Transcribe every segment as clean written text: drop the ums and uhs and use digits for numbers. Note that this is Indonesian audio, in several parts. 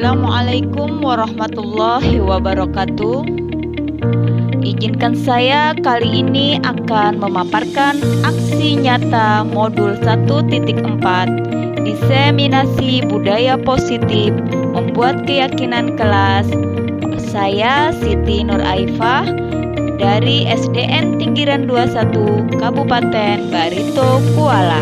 Assalamualaikum warahmatullahi wabarakatuh. Izinkan saya kali ini akan memaparkan aksi nyata modul 1.4 diseminasi budaya positif membuat keyakinan kelas. Saya Siti Nur Aifah dari SDN Tinggiran 21 Kabupaten Barito, Kuala.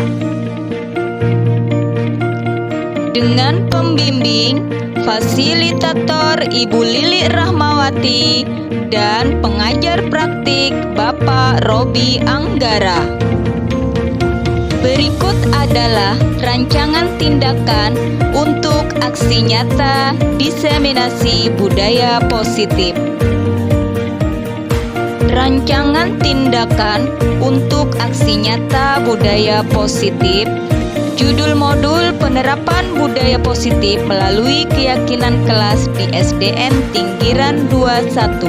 Dengan pembimbing, fasilitator Ibu Lili Rahmawati, dan pengajar praktik Bapak Robi Anggara. Berikut adalah rancangan tindakan untuk aksi nyata diseminasi budaya positif. Rancangan tindakan untuk aksi nyata budaya positif. Judul modul penerapan budaya positif melalui keyakinan kelas di SDN Tinggiran 21.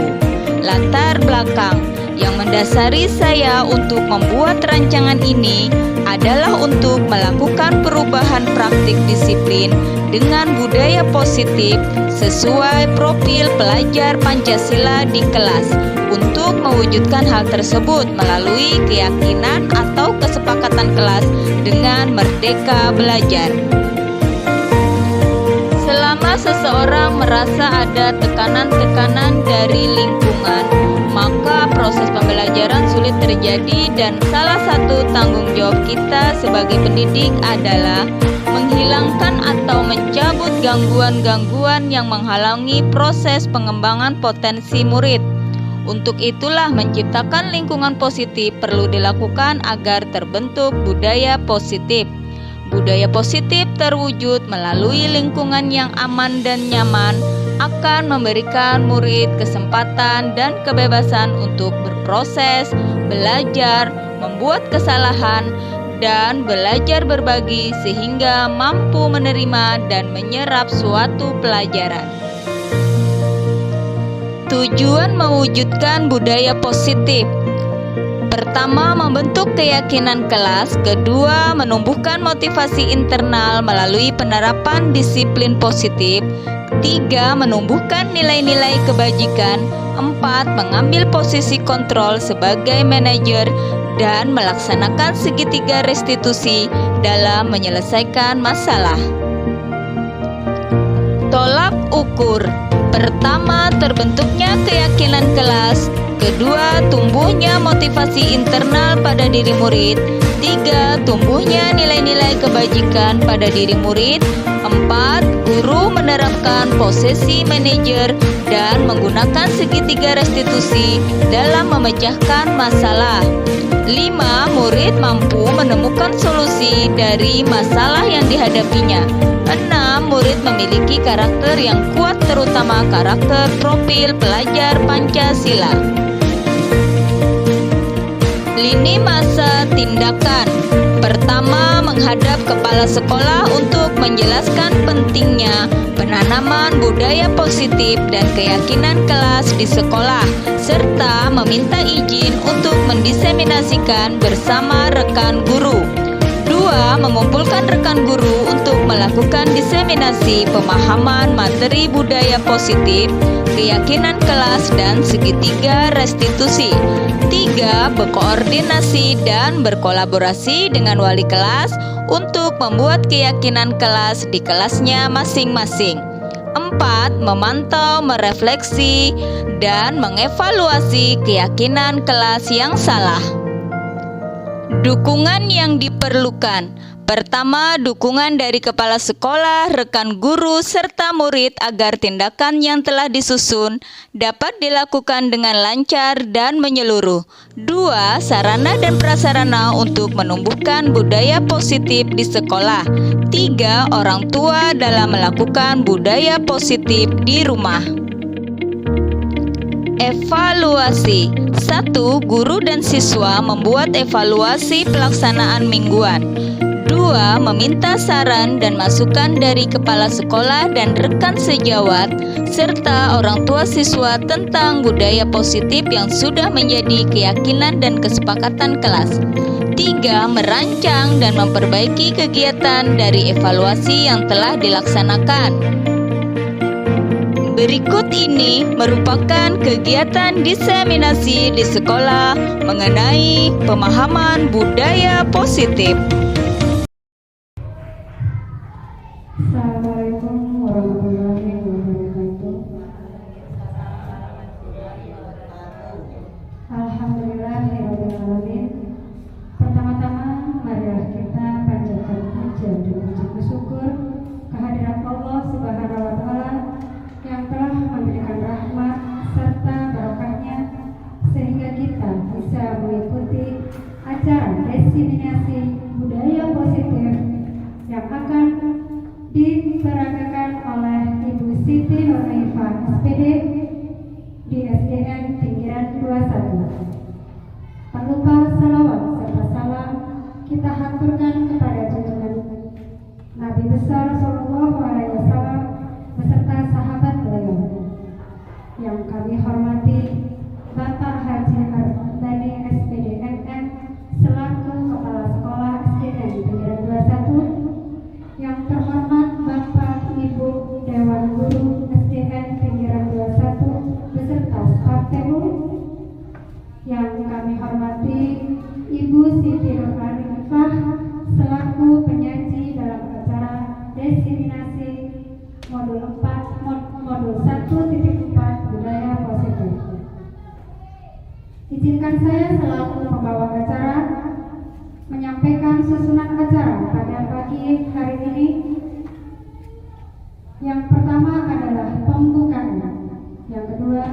Latar belakang yang mendasari saya untuk membuat rancangan ini adalah untuk melakukan perubahan praktik disiplin dengan budaya positif sesuai profil pelajar Pancasila di kelas. Untuk mewujudkan hal tersebut melalui keyakinan atau kesepakatan kelas dengan merdeka belajar. Selama seseorang merasa ada tekanan-tekanan dari lingkungan, maka proses pembelajaran sulit terjadi dan salah satu tanggung jawab kita sebagai pendidik adalah menghilangkan atau mencabut gangguan-gangguan yang menghalangi proses pengembangan potensi murid. Untuk itulah menciptakan lingkungan positif perlu dilakukan agar terbentuk budaya positif. Budaya positif terwujud melalui lingkungan yang aman dan nyaman akan memberikan murid kesempatan dan kebebasan untuk berproses, belajar, membuat kesalahan, dan belajar berbagi sehingga mampu menerima dan menyerap suatu pelajaran. Tujuan mewujudkan budaya positif. Pertama, membentuk keyakinan kelas. Kedua, menumbuhkan motivasi internal melalui penerapan disiplin positif. Tiga, menumbuhkan nilai-nilai kebajikan. Empat, mengambil posisi kontrol sebagai manajer dan melaksanakan segitiga restitusi dalam menyelesaikan masalah. Tolak ukur. Pertama, terbentuknya keyakinan kelas. Kedua, tumbuhnya motivasi internal pada diri murid. Tiga, tumbuhnya nilai-nilai kebajikan pada diri murid. Empat, guru menerapkan posisi manajer dan menggunakan segitiga restitusi dalam memecahkan masalah. 5. Murid mampu menemukan solusi dari masalah yang dihadapinya. 6. Murid memiliki karakter yang kuat, terutama karakter profil pelajar Pancasila. Lini masa tindakan. Pertama, menghadap kepala sekolah untuk menjelaskan pentingnya penanaman budaya positif dan keyakinan kelas di sekolah, serta meminta izin untuk mendiseminasikan bersama rekan guru. 2. Mengumpulkan rekan guru untuk melakukan diseminasi pemahaman materi budaya positif, keyakinan kelas, dan segitiga restitusi. 3. Berkoordinasi dan berkolaborasi dengan wali kelas untuk membuat keyakinan kelas di kelasnya masing-masing. 4. Memantau, merefleksi, dan mengevaluasi keyakinan kelas yang salah. Dukungan yang diperlukan. Pertama, dukungan dari kepala sekolah, rekan guru, serta murid agar tindakan yang telah disusun dapat dilakukan dengan lancar dan menyeluruh. 2. Sarana dan prasarana untuk menumbuhkan budaya positif di sekolah. 3. Orang tua dalam melakukan budaya positif di rumah. Evaluasi. 1. Guru dan siswa membuat evaluasi pelaksanaan mingguan. 2. Meminta saran dan masukan dari kepala sekolah dan rekan sejawat, serta orang tua siswa tentang budaya positif yang sudah menjadi keyakinan dan kesepakatan kelas. 3. Merancang dan memperbaiki kegiatan dari evaluasi yang telah dilaksanakan. Berikut ini merupakan kegiatan diseminasi di sekolah mengenai pemahaman budaya positif. Assalamualaikum warahmatullahi wabarakatuh. Alhamdulillahirrahmanirrahim. Pertama-tama marilah kita panjatkan puja dan puji bersyukur kehadirat Allah Subhanahu wa Ta'ala yang telah memberikan rahmat serta barokahnya sehingga kita bisa mengikuti acara diseminasi budaya positif yang akan diperagakan oleh Ibu Siti Nurhaifah SPD di SDN Pinggiran 21. Tak lupa salawat serta salam kita haturkan kepada junjungan Nabi besar Sallallahu Alaihi Wasallam beserta sahabat beliau. Yang kami hormati Bapak Haji Arbani SPD MM selaku Kepala Sekolah SDN Pinggiran 21. Yang terhormat Bapak Ibu Dewan Guru SDN Pinggiran 21 beserta staf TU. Yang kami hormati Ibu Siti Nurhaifah selaku penyaji dalam acara diseminasi modul 1.4 budaya positif. Izinkan saya selaku pembawa acara menyampaikan susunan acara pada pagi hari ini. Yang pertama adalah pembukaan, yang kedua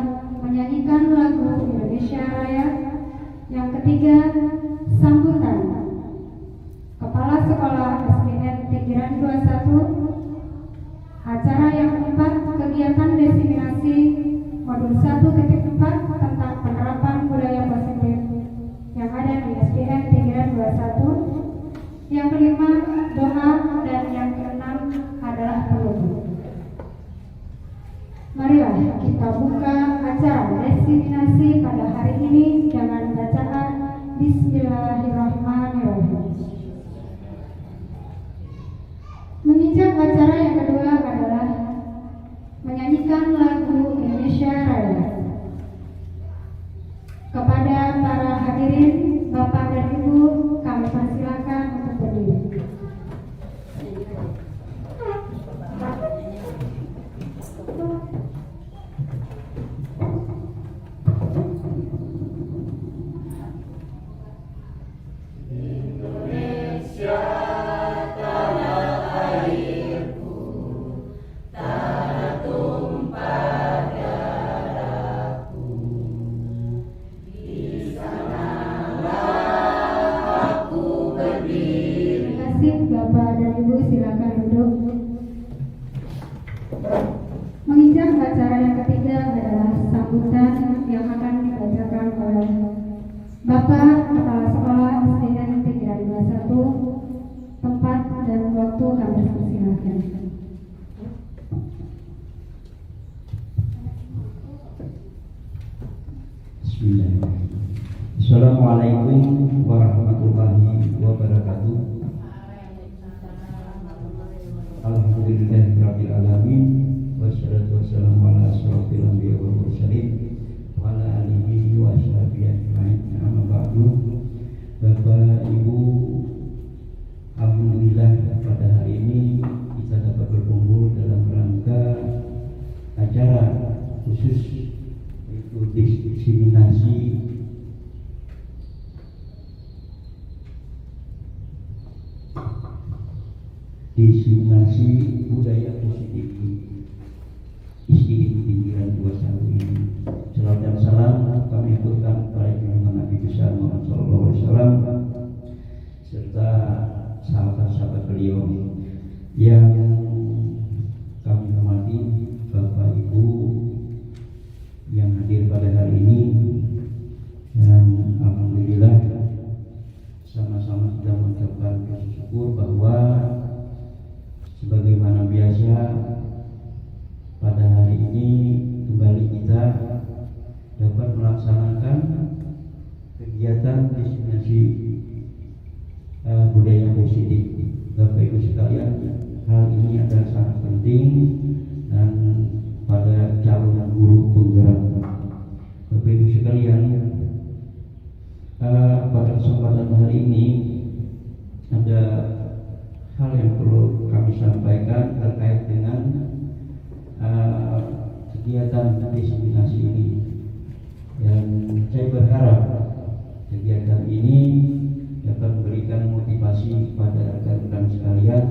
menyanyikan lagu Indonesia Raya, yang ketiga sambutan Kepala Sekolah SDN Pinggiran 21. Acara yang keempat kegiatan diseminasi modul 1.4 tentang penerapan budaya positif yang ada di SDN Pinggiran 21. Yang kelima doa, dan yang keenam adalah penutup. Marilah kita buka acara diseminasi pada hari ini dengan bacaan Bismillahirrahmanirrahim. Menginjak acara yang kedua adalah menyanyikan lagu Indonesia Raya. Kepada para hadirin, Bapak dan Ibu, kami persilakan untuk berdiri. Bapak dan Ibu silakan duduk. Menginjak acara yang ketiga adalah sambutan yang akan dibacakan oleh Bapak Kepala Sekolah SDN Pinggiran 21. Tempat dan waktu kami persilakan. Bismillahirrahmanirrahim. Assalamualaikum warahmatullahi wabarakatuh. Alhamdulillahirabbil alamin, wassalatu wassalamu ala asyrofil anbiya'i wal mursalin wa ala alihi wa sahbihi ajmain. Amma ba'du. Bapak Ibu, alhamdulillah pada hari ini kita dapat berkumpul dalam rangka acara khusus yaitu diseminasi budaya positif SDN Pinggiran 21 ini. Salawat dan salam kami aturkan kepada junjungan Nabi besar Muhammad Sallallahu Alaihi Wasallam serta sahabat-sahabat beliau. Yang kami hormati Bapak Ibu yang hadir pada hari ini, dan alhamdulillah sama-sama sudah mengucapkan rasa syukur bahwa sebagaimana biasa pada hari ini kembali kita dapat melaksanakan kegiatan diseminasi budaya positif. Bapak Ibu sekalian, hal ini adalah sangat penting, dan pada kesempatan hari ini ada hal yang perlu kami sampaikan terkait dengan kegiatan diseminasi ini. Dan saya berharap kegiatan ini dapat memberikan motivasi kepada rekan-rekan sekalian,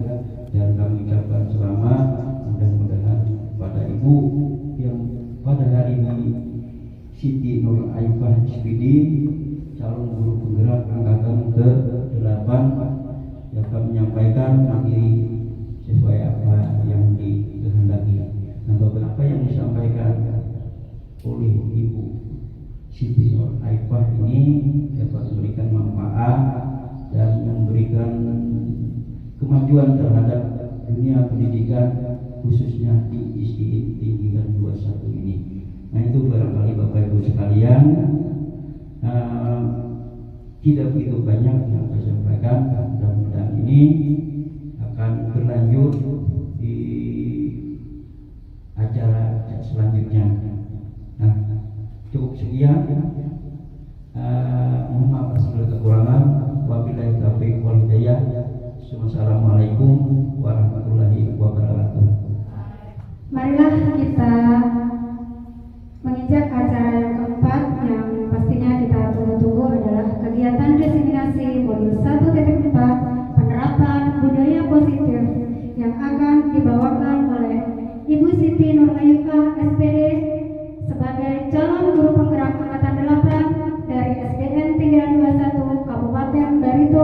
dan kami ucapkan selamat. Mudah-mudahan pada Ibu yang pada hari ini Siti Nur Aifah SPD, calon guru penggerak angkatan ke-8, dapat menyampaikan materi sesuai apa yang dikehendaki. Nah, beberapa yang disampaikan oleh Ibu Siti Nur Aifah ini dapat memberikan manfaat dan memberikan kemajuan terhadap dunia pendidikan, khususnya di ISTI Tinggiran 21 ini. Nah, itu barangkali Bapak Ibu sekalian, tidak begitu banyak yang saya sampaikan. Mudah-mudahan ini akan berlanjut di acara selanjutnya. Nah, cukup sekian. Mohon maaf atas segala kekurangan. Wabillahi taufiq wal hidayah. Wassalamualaikum warahmatullahi wabarakatuh. Marilah kita menginjak acara yang keempat, yang pastinya kita tunggu-tunggu adalah kegiatan diseminasi modul 1.4 penerapan budaya positif yang akan dibawakan oleh Ibu Siti Nur Aifah SPD sebagai calon guru penggerak angkatan 8 dari SDN Tinggiran 21 Kabupaten Barito.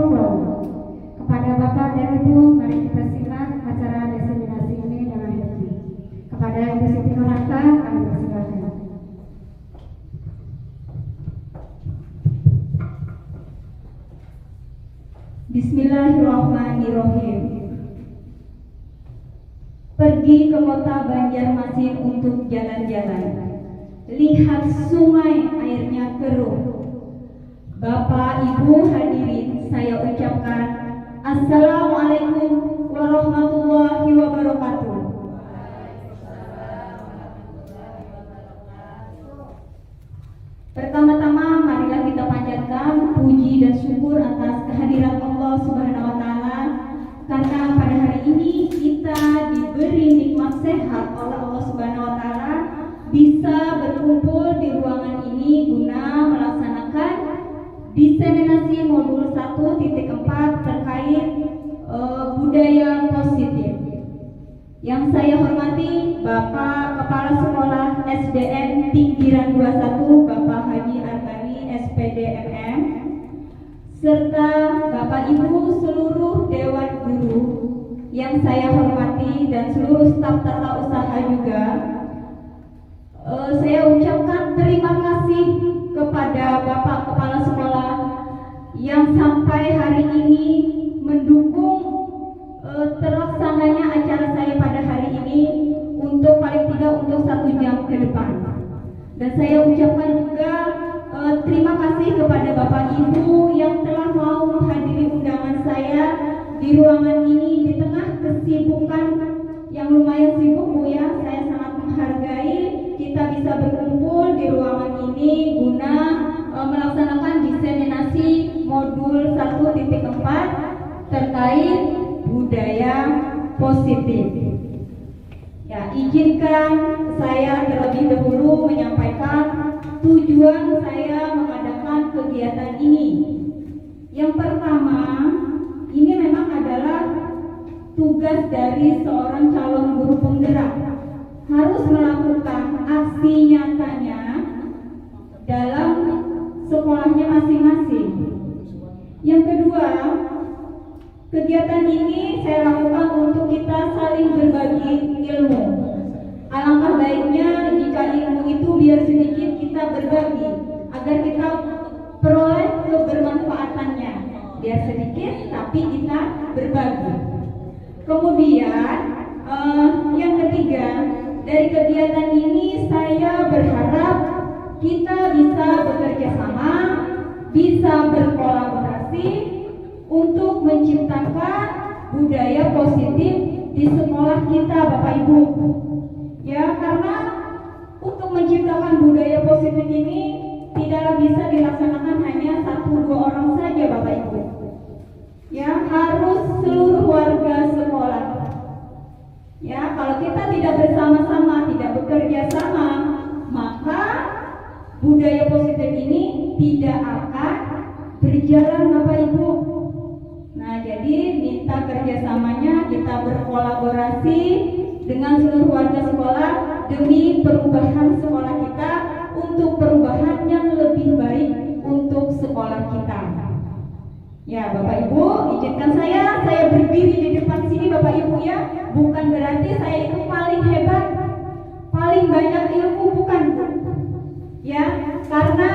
Kepada Bapak dan Ibu, mari kita simak acara diseminasi ini dengan hati. Kepada Ibu Siti Nur Aifah, kami persilakan. Bismillahirrahmanirrahim. Pergi ke kota Banjarmasin untuk jalan-jalan. Lihat sungai airnya keruh. Bapak Ibu hadirin, saya ucapkan Assalamualaikum warahmatullahi wabarakatuh. Pertama-tama marilah kita panjatkan puji dan syukur atas kehadiran Allah Subhanahu wa taala, karena pada hari ini kita diberi nikmat sehat oleh Allah Subhanahu wa taala bisa berkumpul di ruangan ini guna melaksanakan diseminasi modul 1.4 terkait budaya positif. Yang saya hormati Bapak Kepala Sekolah SDN Tinggiran 21 Bapak Haji Arbani SPD MM, serta Bapak Ibu seluruh Dewan Guru yang saya hormati dan seluruh staf tata usaha juga. Saya ucapkan terima kasih kepada Bapak Kepala Sekolah yang sampai hari ini mendukung terlaksananya acara saya pada hari ini untuk paling tidak untuk 1 jam ke depan. Dan saya ucapkan juga terima kasih kepada Bapak Ibu yang telah mau menghadiri undangan saya di ruangan ini di tengah kesibukan yang lumayan sibuk, Bu ya. Saya sangat menghargai kita bisa berkumpul di ruangan ini guna melaksanakan diseminasi modul 1.4 terkait budaya positif. Ya, izinkan saya terlebih dahulu menyampaikan tujuan saya mengadakan kegiatan ini. Yang pertama, ini memang adalah tugas dari seorang calon guru penggerak, harus melakukan aksi nyatanya dalam sekolahnya masing-masing. Yang kedua, kegiatan ini saya lakukan untuk kita saling berbagi ilmu. Alangkah baiknya jika ilmu itu biar sedikit kita berbagi, agar kita peroleh kebermanfaatannya. Biar sedikit tapi kita berbagi. Kemudian yang ketiga, dari kegiatan ini saya berharap kita bisa bekerja sama, bisa berkolaborasi untuk menciptakan budaya positif di sekolah kita, Bapak Ibu. Ya, karena untuk menciptakan budaya positif ini tidaklah bisa dilaksanakan hanya 1-2 orang saja Bapak Ibu. Ya, harus seluruh warga sekolah. Ya, kalau kita tidak bersama-sama, tidak bekerja sama, maka budaya positif ini tidak akan berjalan Bapak Ibu. Nah, jadi minta kerjasamanya, kita berkolaborasi dengan seluruh warga sekolah demi perubahan sekolah kita, untuk perubahan yang lebih baik untuk sekolah kita. Ya Bapak Ibu, izinkan saya berdiri di depan sini Bapak Ibu ya, bukan berarti saya itu paling hebat, paling banyak ilmu, bukan. Ya, karena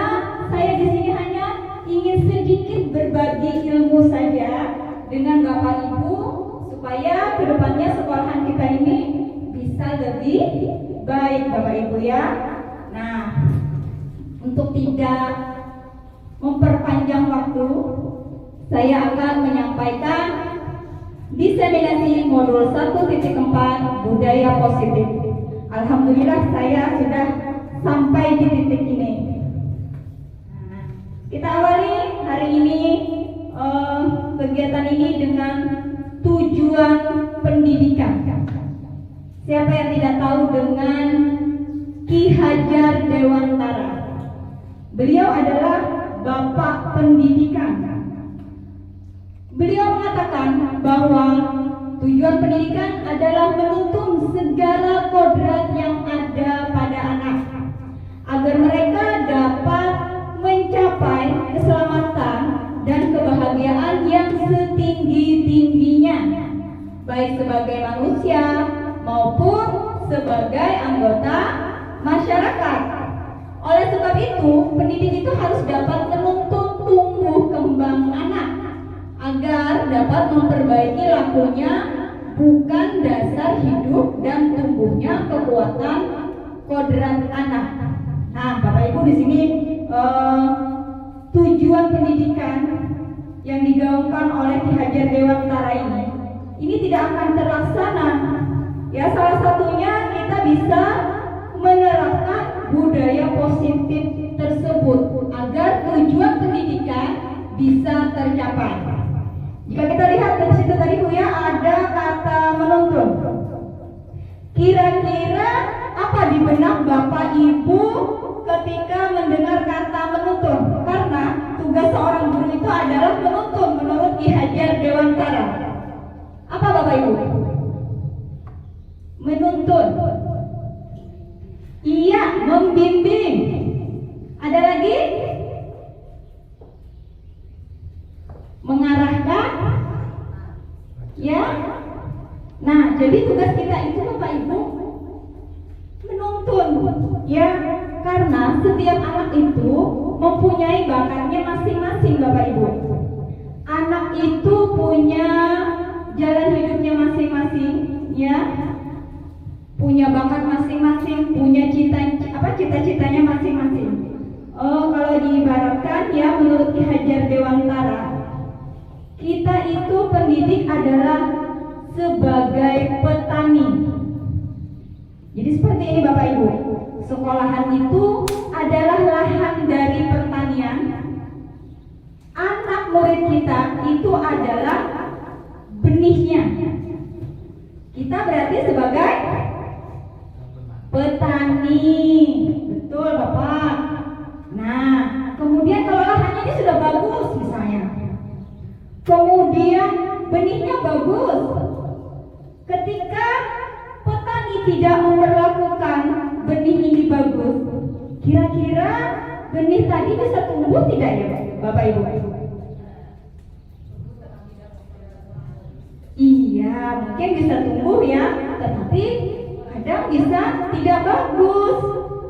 saya di sini hanya ingin sedikit berbagi ilmu saja dengan Bapak Ibu, supaya kedepannya sekolahan kita ini bisa lebih baik Bapak Ibu ya. Nah, untuk tidak memperpanjang waktu, saya akan menyampaikan diseminasi modul 1.4 budaya positif. Alhamdulillah saya sudah sampai di titik ini. Nah, kita awali hari ini kegiatan ini dengan tujuan pendidikan. Siapa yang tidak tahu dengan Ki Hajar Dewantara? Beliau adalah Bapak Pendidikan. Beliau mengatakan bahwa tujuan pendidikan adalah menuntun segala kodrat yang ada pada anak, agar mereka dapat mencapai keselamatan dan kebahagiaan yang setinggi-tingginya, baik sebagai manusia maupun sebagai anggota masyarakat. Oleh sebab itu, pendidik itu harus dapat menuntun tumbuh kembang anak agar dapat memperbaiki lakunya, bukan dasar hidup dan tumbuhnya kekuatan kodrat anak. Nah, Bapak Ibu, di sini tujuan pendidikan yang digaungkan oleh Ki Hajar Dewantara ini tidak akan terlaksana. Ya, salah satunya kita bisa menerapkan budaya positif tersebut agar tujuan pendidikan bisa tercapai. Jika kita lihat dari situ tadi Bu ya, ada kata menuntun. Kira-kira apa di benak Bapak Ibu ketika mendengar kata menuntun? Karena tugas seorang guru itu adalah menuntun menurut Ki Hajar Dewantara. Apa Bapak Ibu? Menuntun. Iya, membimbing. Ada lagi? Mengarahkan. Ya. Nah, jadi tugas kita itu Bapak Ibu menuntun. Ya, karena setiap anak itu mempunyai bakatnya masing-masing Bapak Ibu. Anak itu punya jalan hidupnya masing-masing, ya. Punya bakat masing-masing, punya cita-citanya masing-masing. Kalau diibaratkan ya, menurut Ki Hajar Dewantara, kita itu pendidik adalah sebagai petani. Jadi seperti ini Bapak Ibu, sekolahan itu adalah lahan dari pertanian. Anak murid kita itu adalah benihnya. Kita berarti sebagai petani. Betul Bapak. Nah, kemudian kalau lahannya ini sudah bagus misalnya, kemudian benihnya bagus, ketika petani tidak memperlakukan benih ini bagus, kira-kira benih tadi bisa tumbuh tidak ya Bapak Ibu? Iya, mungkin bisa tumbuh ya, tetapi kadang bisa tidak bagus.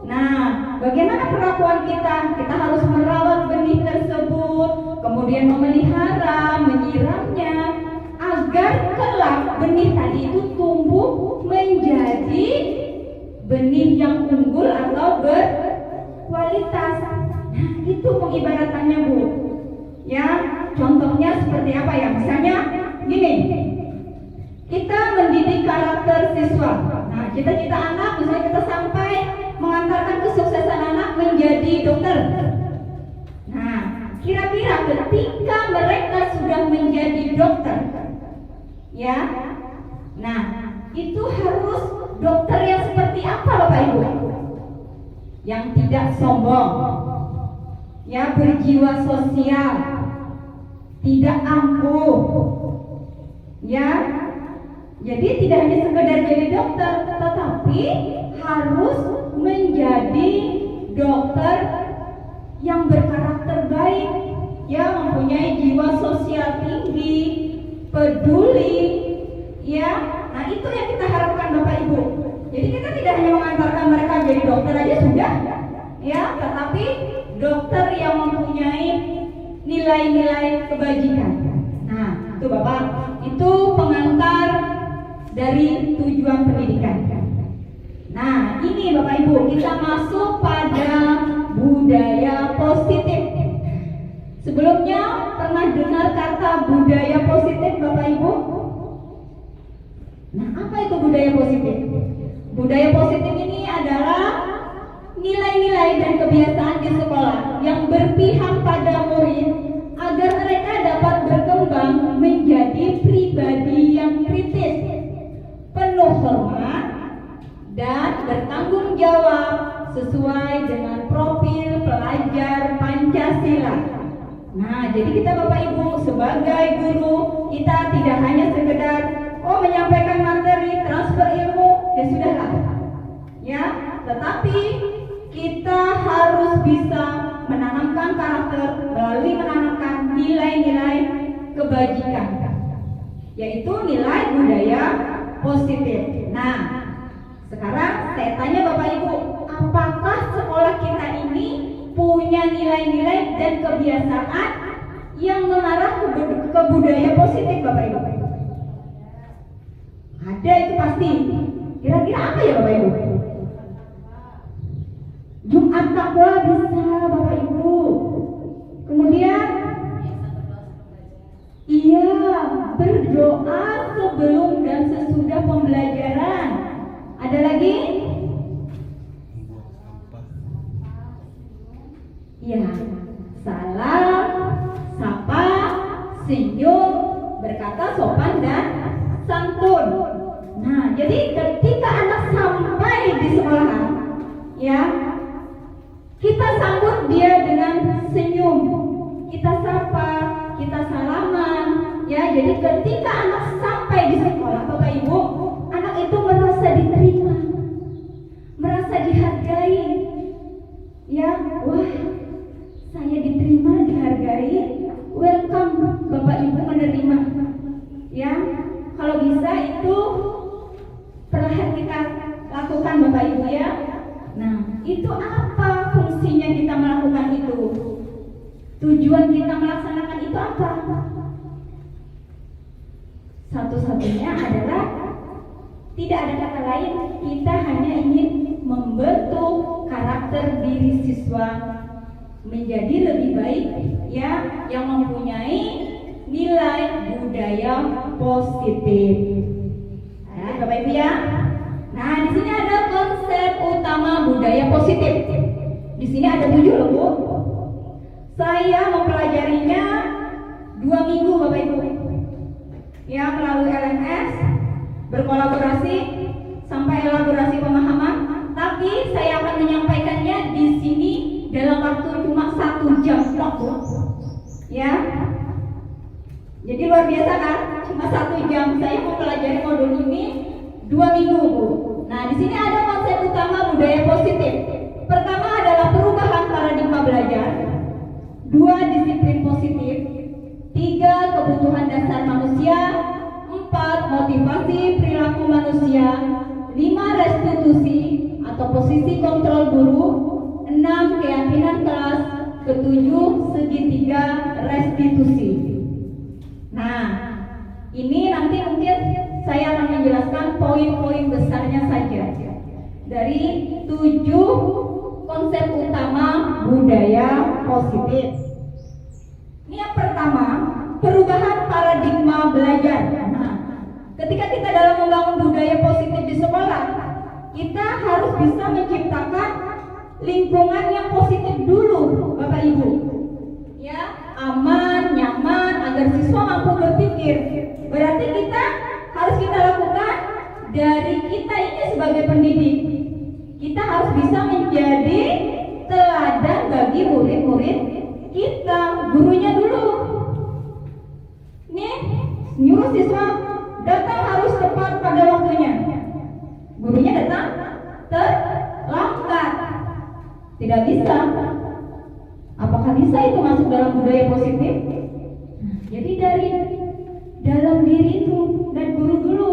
Nah, bagaimana perlakuan kita? Kita harus merawat benih tersebut, kemudian memelihara, menyiramnya, agar kelak benih tadi itu tumbuh menjadi benih yang unggul atau berkualitas. Nah, itu pengibaratannya Bu. Ya, contohnya seperti apa ya? Misalnya gini, kita mendidik karakter siswa. Nah, cita-cita anak misalnya kita sampai mengantarkan kesuksesan anak menjadi dokter. ketika mereka sudah menjadi dokter. Ya. Nah, itu harus dokter yang seperti apa Bapak Ibu? Yang tidak sombong. Ya, berjiwa sosial. Tidak angkuh. Ya. Jadi tidak hanya sekedar jadi dokter, tetapi harus menjadi dokter yang berkarakter baik, yang mempunyai jiwa sosial tinggi, peduli, ya. Nah, itu yang kita harapkan Bapak Ibu. Jadi kita tidak hanya mengantarkan mereka jadi dokter aja sudah, ya, tetapi dokter yang mempunyai nilai-nilai kebajikan. Nah, itu Bapak, itu pengantar dari tujuan pendidikan. Nah, ini Bapak Ibu, kita masuk pada budaya positif. Sebelumnya pernah dengar kata budaya positif Bapak Ibu? Nah, apa itu budaya positif? Budaya positif ini adalah nilai-nilai dan kebiasaan di sekolah yang berpihak pada murid agar mereka dapat berkembang menjadi pribadi yang kritis, penuh hormat, dan bertanggung jawab sesuai dengan profil pelajar Pancasila. Nah, jadi kita Bapak Ibu sebagai guru, kita tidak hanya sekedar menyampaikan materi, transfer ilmu, ya sudahlah. Ya, tetapi kita harus bisa menanamkan karakter melalui menanamkan nilai-nilai kebajikan, yaitu nilai budaya positif. Nah, sekarang saya tanya Bapak Ibu, apakah sekolah kita ini punya nilai-nilai dan kebiasaan yang mengarah ke budaya positif Bapak Ibu? Ada, itu pasti. Kira-kira apa ya Bapak Ibu? Jumat takwa bisa Bapak Ibu. Kemudian iya, berdoa sebelum dan sesudah pembelajaran. Ada lagi? Ya, salam, sapa, senyum, berkata sopan dan santun. Nah, jadi ketika anak sampai di sekolahan, ya, kita sambut dia dengan senyum, kita sapa, kita salaman, ya. Jadi ketika anak sampai di sekolah, Bapak Ibu, anak itu merasa diterima, merasa dihargai, ya. Wah, saya diterima, dihargai, welcome Bapak Ibu menerima, ya. Kalau bisa itu perlahan kita lakukan Bapak Ibu, ya. Nah, itu apa fungsinya kita melakukan itu? Tujuan kita melaksanakan itu apa? Satu-satunya adalah tidak ada kata lain, kita hanya ingin membentuk karakter diri siswa menjadi lebih baik, ya, yang mempunyai nilai budaya positif. Nah, Bapak Ibu, ya. Nah, di sini ada konsep utama budaya positif. Di sini ada 7 loh, Bu. Saya mempelajarinya 2 minggu Bapak Ibu. Ya, melalui LMS, berkolaborasi sampai elaborasi pemahaman. Tapi saya akan menyampaikannya di sini dalam waktu cuma 1 jam Bu. Ya. Jadi luar biasa kan? Cuma 1 jam saya mempelajari modul ini 2 minggu, Bu. Nah, di sini ada konsep utama budaya positif. Pertama adalah perubahan paradigma belajar. 2, disiplin positif. 3, kebutuhan dasar manusia. 4, motivasi perilaku manusia. 5, restitusi atau posisi kontrol guru. 6, keyakinan kelas. 7, segitiga restitusi. Nah, ini nanti mungkin saya akan menjelaskan poin-poin besarnya saja dari 7 konsep utama budaya positif. Ini yang pertama, perubahan paradigma belajar. Nah, ketika kita dalam membangun budaya positif di sekolah, kita harus bisa menciptakan lingkungan yang positif dulu, Bapak Ibu. Ya, aman, berpikir. Berarti harus kita lakukan dari kita ini sebagai pendidik. Kita harus bisa menjadi teladan bagi murid-murid kita, gurunya dulu. Nih, nyuruh siswa datang harus tepat pada waktunya. Gurunya datang terlambat. Tidak bisa. Apakah bisa itu masuk dalam budaya positif? Jadi dari dalam diri itu dan guru dulu.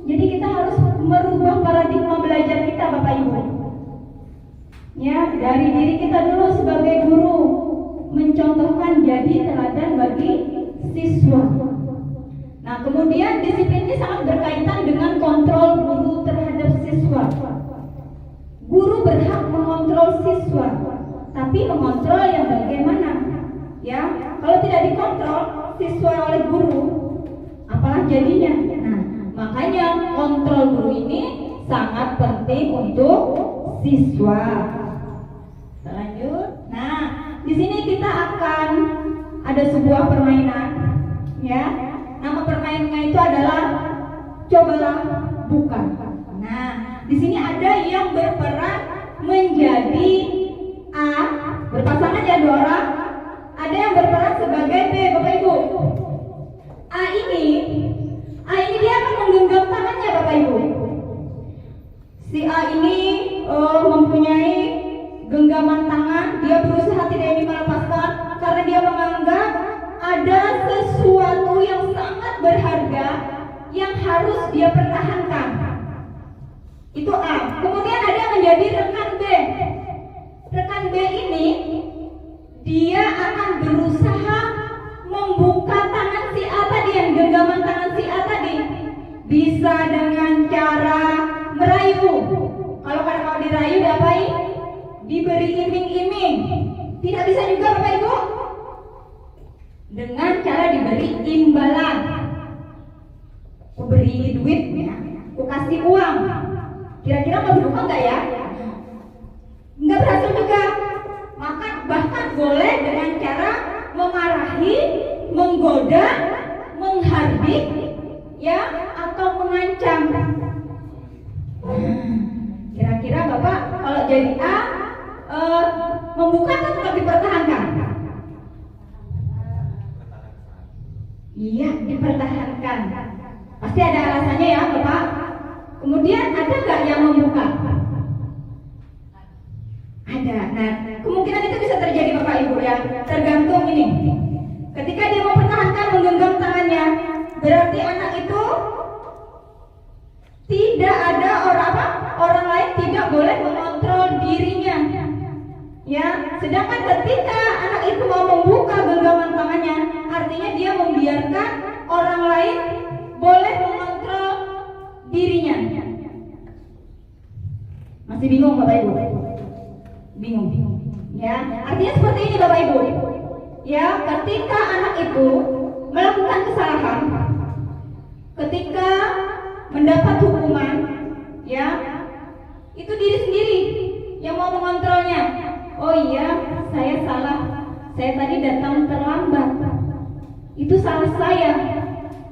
Jadi kita harus merubah paradigma belajar kita, Bapak Ibu. Ya, dari diri kita dulu sebagai guru, mencontohkan jadi teladan bagi siswa. Nah, kemudian disiplin ini sangat berkaitan dengan kontrol guru terhadap siswa. Guru berhak mengontrol siswa, tapi mengontrol yang bagaimana? Ya, kalau tidak dikontrol siswa oleh guru, apalah jadinya? Nah, makanya kontrol guru ini sangat penting untuk siswa. Lanjut. Nah, di sini kita akan ada sebuah permainan, ya. Nama permainannya itu adalah cobalah buka. Nah, di sini ada yang berperan menjadi A, berpasangan ya 2 orang. Ada yang berperan sebagai B, Bapak Ibu. A ini dia akan menggenggam tangannya, Bapak Ibu. Si A ini mempunyai genggaman tangan, dia berusaha tidak ingin melepaskan karena dia menganggap ada sesuatu yang sangat berharga yang harus dia pertahankan. Itu A. Kemudian ada yang menjadi rekan B. Rekan B ini dia akan berusaha membuka tangan si A tadi, yang genggaman tangan si A tadi. Bisa dengan cara merayu. Kalau dirayu diapain? Diberi iming-iming. Tidak bisa juga, Bapak Ibu? Dengan cara diberi imbalan. Aku beri duit, ya. Aku kasih uang. Kira-kira mau dibuka enggak ya? Enggak berhasil juga. Maka bahkan boleh dengan cara memarahi, menggoda, menghardik, ya, atau mengancam. Kira-kira Bapak kalau jadi A, membuka atau tetap dipertahankan? Iya, dipertahankan. Pasti ada alasannya ya, Bapak. Kemudian ada nggak yang membuka? Ada. Nah, kemungkinan itu bisa terjadi, Bapak Ibu, ya. Tergantung ini. Ketika dia mau pertahankan menggenggam tangannya, berarti anak itu tidak ada orang lain tidak boleh mengontrol dirinya. Ya, sedangkan ketika anak itu mau membuka genggaman tangannya, artinya dia membiarkan orang lain boleh mengontrol dirinya. Masih bingung, Bapak Ibu? Bingung. Ya, artinya seperti ini, Bapak Ibu. Ya, ketika anak itu melakukan kesalahan, ketika mendapat hukuman, ya, itu diri sendiri yang mau mengontrolnya. Oh iya, saya salah. Saya tadi datang terlambat. Itu salah saya.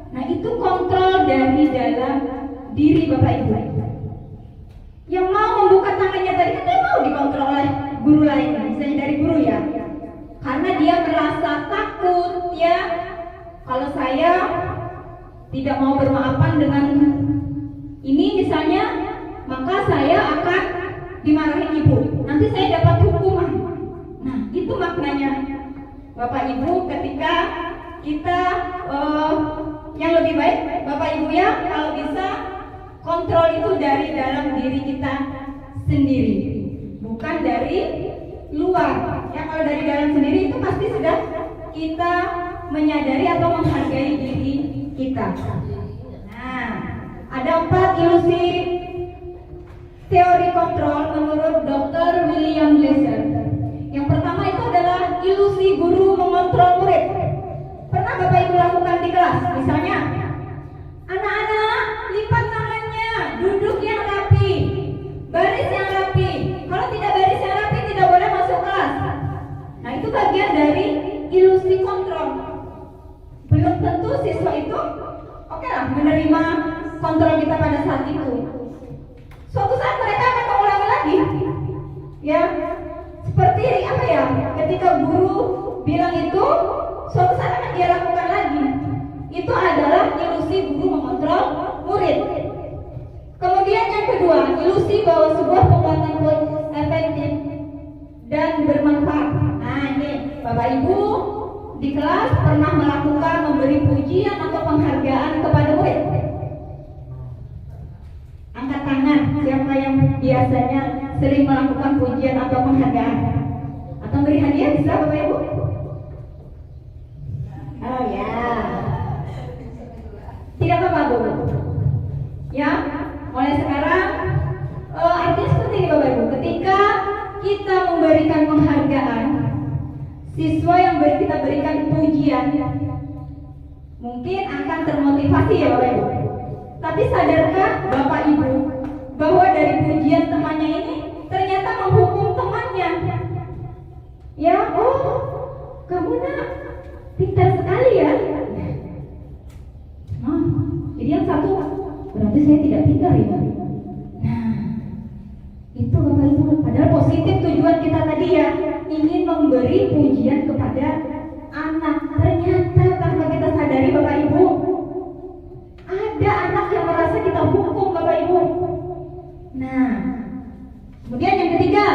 Nah, itu kontrol dari dalam diri, Bapak Ibu. Yang mau membuka tangannya tadi kan dia mau dikontrol oleh guru lain, misalnya dari guru ya. Karena dia merasa takut, ya. Kalau saya tidak mau bermaafan dengan ini misalnya, maka saya akan dimarahin ibu. Nanti saya dapat hukuman. Nah, itu maknanya, Bapak Ibu, ketika kita yang lebih baik, Bapak Ibu ya, kalau bisa kontrol itu dari dalam diri kita sendiri, bukan dari luar. Ya, kalau dari dalam sendiri itu pasti sudah kita menyadari atau menghargai diri kita. Nah, ada 4 ilusi teori kontrol menurut Dr. William Glasser. Yang pertama itu adalah ilusi guru mengontrol murid. Pernah Bapak Ibu lakukan di kelas? Misalnya, anak-anak lipat tangannya, duduk yang rapi, baris yang rapi. Kalau tidak baris yang rapi tidak boleh masuk kelas. Nah, itu bagian dari ilusi kontrol. Belum tentu siswa itu oke lah menerima kontrol kita pada saat itu. Suatu saat mereka akan mengulangi lagi, ya. Seperti apa ya? Ketika guru bilang itu, suatu saat akan dia lakukan lagi. Itu adalah ilusi guru mengontrol murid. Kemudian yang kedua, ilusi bahwa sebuah pembuatan efektif dan bermanfaat. Nah ini Bapak Ibu di kelas pernah melakukan memberi pujian atau penghargaan kepada murid. Angkat tangan siapa yang biasanya sering melakukan pujian atau penghargaan atau beri hadiah, bisa Bapak Ibu? Oh ya, tidak apa-apa Bu. Ya, mulai sekarang artinya seperti ini Bapak Ibu. Ketika kita memberikan penghargaan, siswa yang kita berikan pujian mungkin akan termotivasi ya Bapak Ibu. Tapi sadarkah Bapak Ibu bahwa dari pujian temannya ini ternyata menghukum temannya? Ya, oh kamu nak pintar sekali ya. Jadi yang satu berarti saya tidak pintar ya. Nah, itu Bapak Ibu. Padahal positif tujuan kita tadi ya, ingin memberi pujian kepada anak. Ternyata tanpa kita sadari Bapak Ibu, ada anak yang merasa kita hukum Bapak Ibu. Nah, kemudian yang ketiga,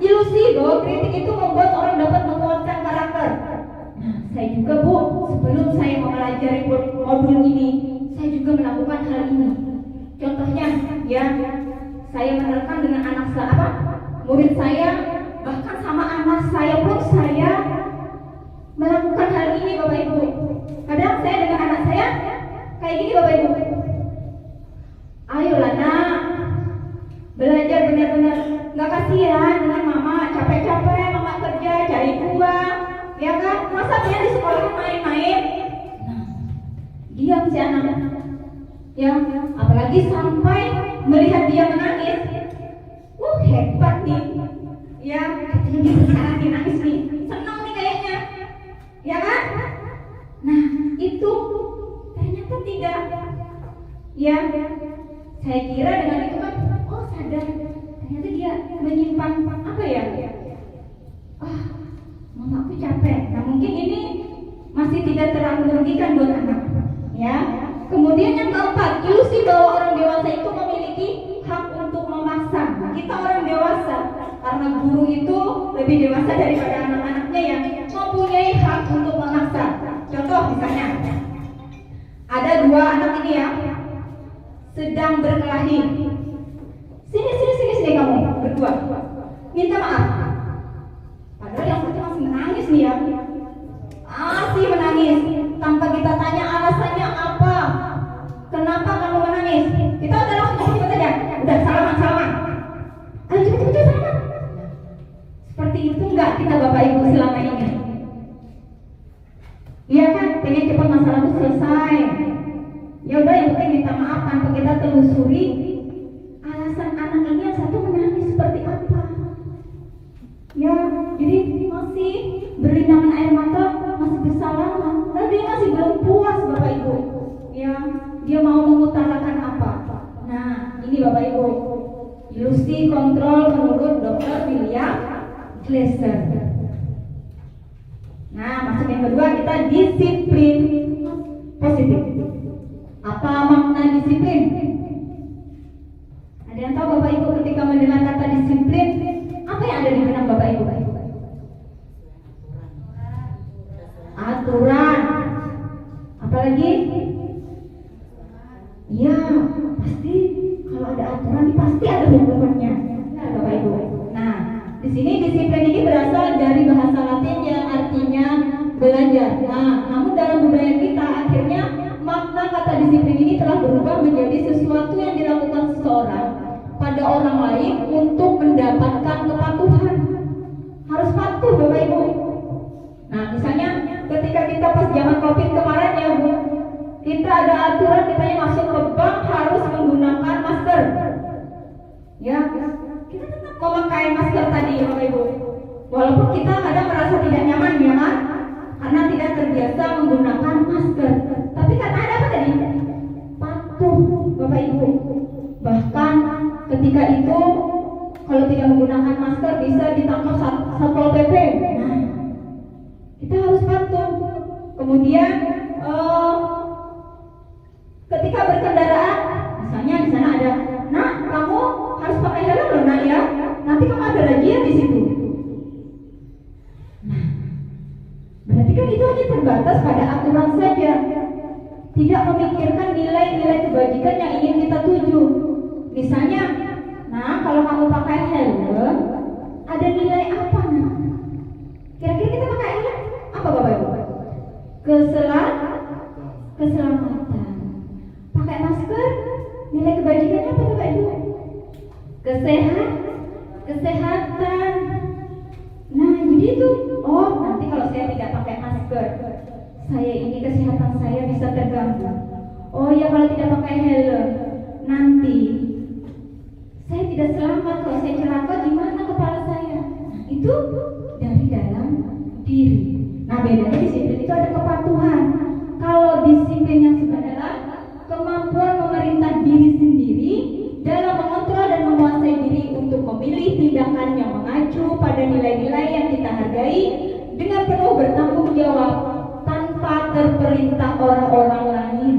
ilusi bahwa kritik itu membuat orang dapat menguatkan karakter. Nah, saya juga Bu, sebelum saya mempelajari modul ini, saya juga melakukan hal ini. Contohnya, ya, saya menerapkan dengan anak saya, murid saya, bahkan sama anak saya pun saya melakukan hal ini Bapak Ibu. Kadang saya dengan anak saya kayak gini Bapak Ibu. Ayolah nak, belajar benar-benar, nggak kasihan dengan mama capek-capek, mama kerja cari uang, ya kan? Masa dia di sekolah main-main? Nah, diam si anak. Ya, apalagi sampai melihat dia menangis. Hebat nih. Ya, katanya sekarang dia nangis nih. Senang nih kayaknya. Ya kan? Nah, itu ternyata tidak. Ya, saya kira dengan itu kan, oh sadar. Ternyata dia menyimpan apa ya? Mamaku capek. Nah, mungkin ini masih tidak terlalu merugikan buat anak. Ya. Kemudian yang keempat, ilusi bahwa orang dewasa itu memiliki hak untuk memaksa. Kita orang dewasa, karena guru itu lebih dewasa daripada anak-anaknya yang mempunyai hak untuk memaksa. Contoh misalnya, ada dua anak ini ya, sedang berkelahi. Sini kamu berdua, minta maaf. Padahal yang satu masih menangis nih ya, masih menangis. Tanpa kita tanya alasannya apa, kenapa kamu menangis, kita udah langsung cepet aja, udah salaman. Ayo cepet salaman. Seperti itu enggak kita Bapak Ibu selama ini? Iya kan, pengen cepat masalah itu selesai. Ya udah, yang penting minta maaf tanpa kita telusuri alasan anak ini yang satu menangis seperti apa. Ya, jadi masih berlinangan air mata, masih bersalaman. Dan dia masih belum puas Bapak Ibu. Ya, dia mau mengutarakan apa. Nah, ini Bapak Ibu, ilusi kontrol menurut Dr. William Glasser. Nah, masuk yang kedua, kita disiplin positif. Apa makna disiplin? Ada yang tahu Bapak Ibu ketika mendengar kata disiplin, apa yang ada di benak Bapak Ibu? Aturan. Apalagi? Ya, pasti kalau ada aturan pasti ada hukumannya. Nah, Bapak Ibu. Nah, di sini disiplin ini berasal dari bahasa Latin yang artinya belajar. Nah, namun dalam budaya kita akhirnya makna kata disiplin ini telah berubah menjadi sesuatu yang dilakukan seseorang pada orang lain untuk mendapatkan kepatuhan. Harus patuh Bapak Ibu. Nah, misalnya ketika kita pas zaman Covid kemarin ya Bu, kita ada aturan katanya masuk ke bank harus menggunakan masker. Ya, kita tetap memakai masker tadi ya Bapak Ibu. Walaupun kita kadang merasa tidak nyaman ya kan, karena tidak terbiasa menggunakan masker. kalau tidak menggunakan masker bisa ditangkap Satpol PP. Nah, kita harus patuh. Kemudian ketika berkendaraan, misalnya di sana ada, nah kamu harus pakai helm loh nak ya, nanti kamu ada razia di situ. Nah, berarti kan itu hanya terbatas pada aturan saja, tidak memikirkan nilai-nilai kebajikan yang ingin kita tuju. Misalnya, nah kalau kamu pakai helm, ada nilai apa nah? Kira-kira kita pakai helm apa Bapak Ibu? Keselamatan. Pakai masker, nilai kebajikannya apa Bapak Ibu? Kesehatan. Nah jadi itu, oh nanti kalau saya tidak pakai masker, saya ini kesehatan saya bisa terganggu. Oh ya kalau tidak pakai helm, nanti saya tidak selamat. Kalau saya celaka gimana kepala saya? Nah, itu dari dalam diri. Nah bedanya disiplin itu ada kepatuhan. Kalau disiplin yang sebenarnya adalah kemampuan memerintah diri sendiri dalam mengontrol dan menguasai diri untuk memilih tindakan yang mengacu pada nilai-nilai yang kita hargai dengan penuh bertanggung jawab tanpa terperintah orang-orang lain.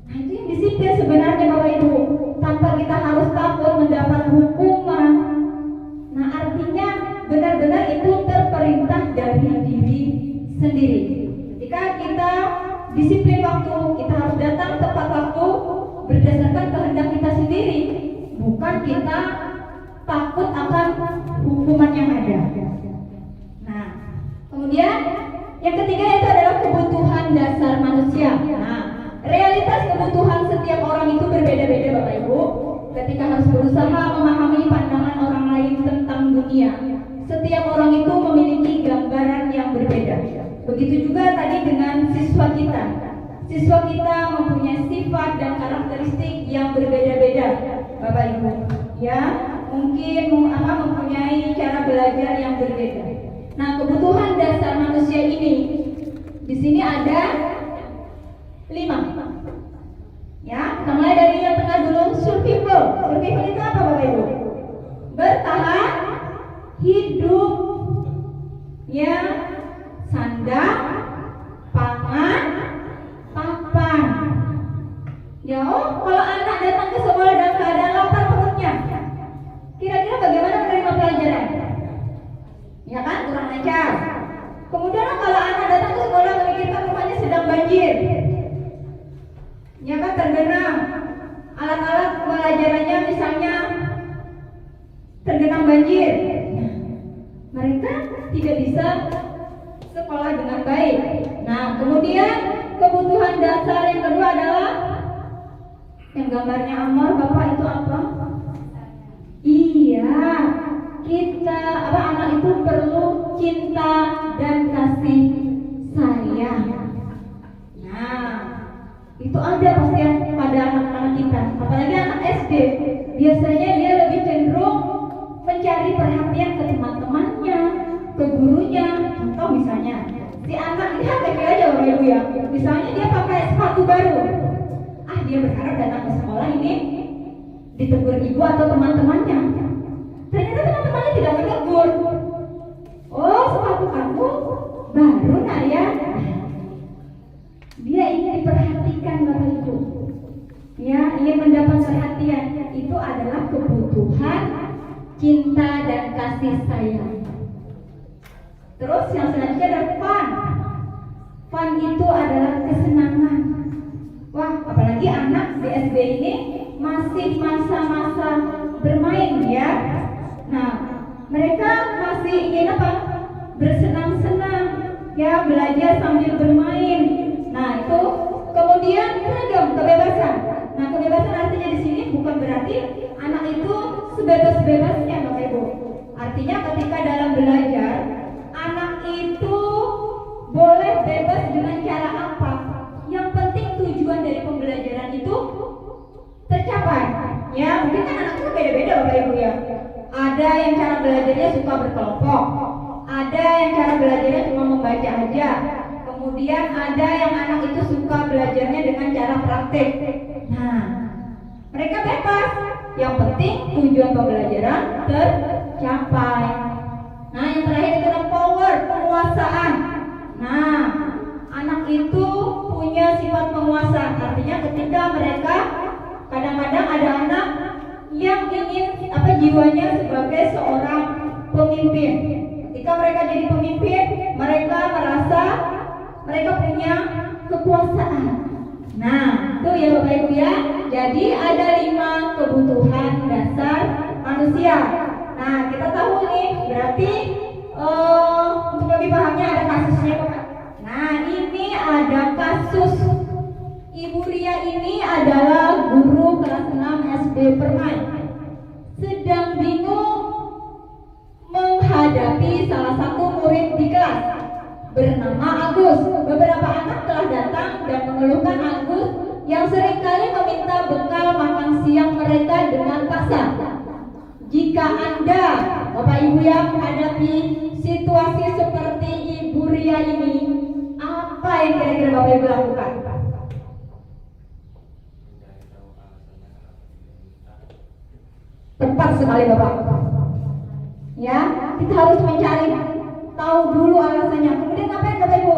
Nah itu yang disiplin sebenarnya Bapak Ibu, tanpa kita harus takut mendapat hukuman. Nah artinya benar-benar itu terperintah dari diri sendiri. Ketika kita disiplin waktu, kita harus datang tepat waktu berdasarkan kehendak kita sendiri, bukan kita takut akan hukuman yang ada. Nah, kemudian yang ketiga itu adalah kebutuhan dasar manusia. Nah, realitas kebutuhan setiap orang itu berbeda-beda Bapak Ibu. Ketika harus berusaha memahami pandangan orang lain tentang dunia, setiap orang itu memiliki gambaran yang berbeda. Begitu juga tadi dengan siswa kita. Siswa kita mempunyai sifat dan karakteristik yang berbeda-beda, Bapak Ibu. Ya, mungkin mempunyai cara belajar yang berbeda. Nah, kebutuhan dasar manusia ini di sini ada 5. Ya, kita mulai dari yang tengah dulu, survival. Survival itu apa Bapak Ibu? Bertahan hidup. Ya, sandang, pangan, papan. Ya, kalau anak datang ke sekolah dalam keadaan lapar perutnya, kira-kira bagaimana menerima pelajaran? Ya kan, kurang ajar. Kemudian kalau anak datang ke sekolah memikirkan rumahnya sedang banjir, ya kan, tergenang, alat-alat pelajarannya misalnya tergenang banjir, mereka tidak bisa sekolah dengan baik. Nah, kemudian kebutuhan dasar yang kedua adalah yang gambarnya Amor, Bapak itu apa? Iya, kita anak itu perlu cinta dan kasih sayang. Nah, itu ada pasti pada anak-anak kita, apalagi anak SD. Biasanya dia lebih cenderung mencari perhatian ke teman-temannya, ke gurunya. Contoh misalnya, si anak lihat aja Bapak Ibu ya, misalnya dia pakai sepatu baru, dia berharap datang ke sekolah ini ditegur ibu atau teman-temannya. Ternyata teman-temannya tidak menegur. Oh, sepatu kamu baru nak ya? Dia ingin diperhatikan Bapak Ibu. Ya, ingin mendapat perhatian. Itu adalah kebutuhan cinta dan kasih sayang. Terus yang selanjutnya ada fun. Fun itu adalah kesenangan. Wah, apalagi anak di SD ini masih masa-masa bermain ya. Nah, mereka masih ingin apa? Bersenang-senang, ya, belajar sambil bermain. Nah, itu kemudian beragam kebebasan. Nah, kebebasan artinya di sini bukan berarti anak itu sebebas-bebasnya, Bapak Ibu. Artinya ketika dalam belajar, anak itu boleh bebas dengan cara apa? Yang penting tujuan dari pembelajaran itu tercapai. Ya, mungkin kan anak itu beda-beda Bapak Ibu ya. Ada yang cara belajarnya suka berkelompok, ada yang cara belajarnya cuma membaca aja. Kemudian ada yang anak itu suka belajarnya dengan cara praktek. Nah, mereka bebas. Yang penting tujuan pembelajaran tercapai. Nah, yang terakhir itu adalah power, penguasaan. Nah, anak itu punya sifat penguasa. Artinya ketika mereka kadang-kadang ada anak yang ingin jiwanya sebagai seorang pemimpin. Ketika mereka jadi pemimpin, mereka merasa mereka punya kekuasaan. Nah, itu ya Bapak Ibu ya. Jadi ada 5 kebutuhan dasar manusia. Nah, kita tahu nih, berarti untuk lebih pahamnya ada kasusnya Bapak. Nah, ini ada kasus Ibu Ria ini adalah guru kelas 6 SD Permai. Sedang bingung menghadapi salah satu murid di kelas bernama Agus. Beberapa anak telah datang dan mengeluhkan Agus yang seringkali meminta bekal makan siang mereka dengan paksa. Jika Anda, Bapak Ibu yang menghadapi situasi seperti Ibu Ria ini, apa yang kira-kira Bapak Ibu lakukan? Tepat sekali Bapak. Ya, kita harus mencari tahu dulu alasannya. Kemudian ngapain Bapak Ibu?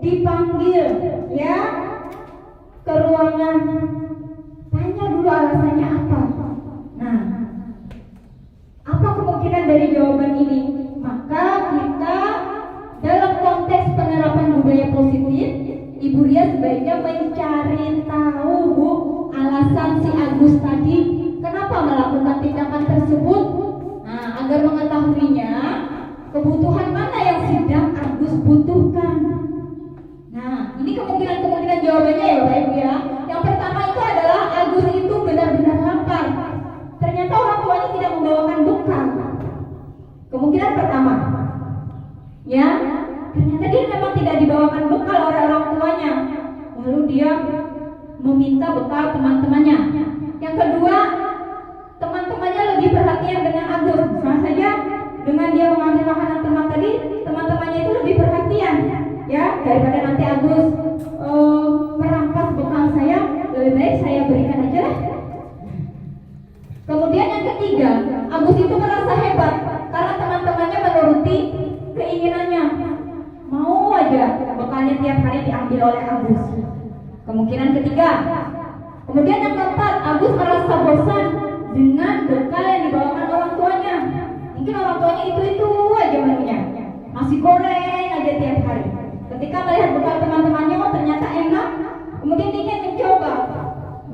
Dipanggil ya ke ruangan. Tanya dulu alasannya apa. Nah, apa kemungkinan dari jawaban ini? Maka kita dalam konteks penerapan budaya positif, Ibu Ria sebaiknya mencari tahu Bu alasan si Agus tadi kenapa melakukan tindakan tersebut. Nah, agar mengetahuinya kebutuhan mana yang sedang Agus butuhkan. Nah, ini kemungkinan jawabannya ya Bapak Ibu ya. Yang pertama itu adalah Agus itu benar-benar lapar. Ternyata orang tuanya tidak membawakan bekal. Kemungkinan pertama. Ya, ternyata dia memang tidak dibawakan bekal oleh orang tuanya. Lalu dia meminta bekal teman-temannya. Yang kedua, teman-temannya lebih perhatian dengan Agus. Sama saja dengan dia mengambil makanan teman tadi, teman-temannya itu lebih perhatian, ya, daripada nanti Agus merampas bekal saya, lebih baik saya berikan aja lah. Kemudian yang ketiga, Agus itu merasa hebat karena teman-temannya menuruti keinginannya. Mau aja bekalnya tiap hari diambil oleh Agus. Kemungkinan ketiga. Kemudian yang keempat, Agus merasa bosan dengan bekal yang dibawakan orang tuanya. Mungkin orang tuanya itu aja menunya, nasi goreng aja tiap hari. Ketika melihat bekal teman-temannya, oh ternyata enak, kemudian dia ingin mencoba,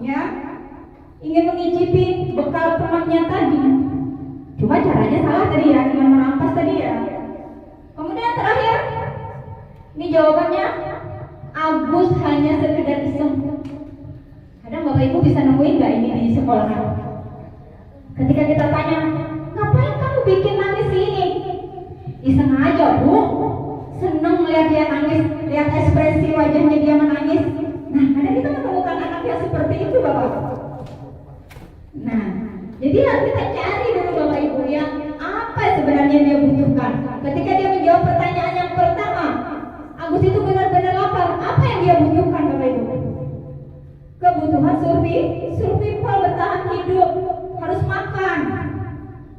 ya, ingin mengicipi bekal temannya tadi. Cuma caranya salah tadi ya, dengan merampas tadi ya. Kemudian yang terakhir, ini jawabannya, Agus hanya sekedar iseng. Kadang Bapak Ibu bisa nemuin nggak ini di sekolah? Ketika kita tanya, ngapain kamu bikin nangis ini? Iseng aja Bu, seneng melihat dia nangis, lihat ekspresi wajahnya dia menangis. Nah, kadang kita menemukan anak yang seperti itu Bapak. Nah, jadi harus kita cari dulu Bapak Ibu ya, apa sebenarnya dia butuhkan. Ketika dia menjawab pertanyaan yang pertama, Agus itu benar-benar lapar. Apa yang dia butuhkan Bapak Ibu? Kebutuhan survival, bertahan hidup, harus makan.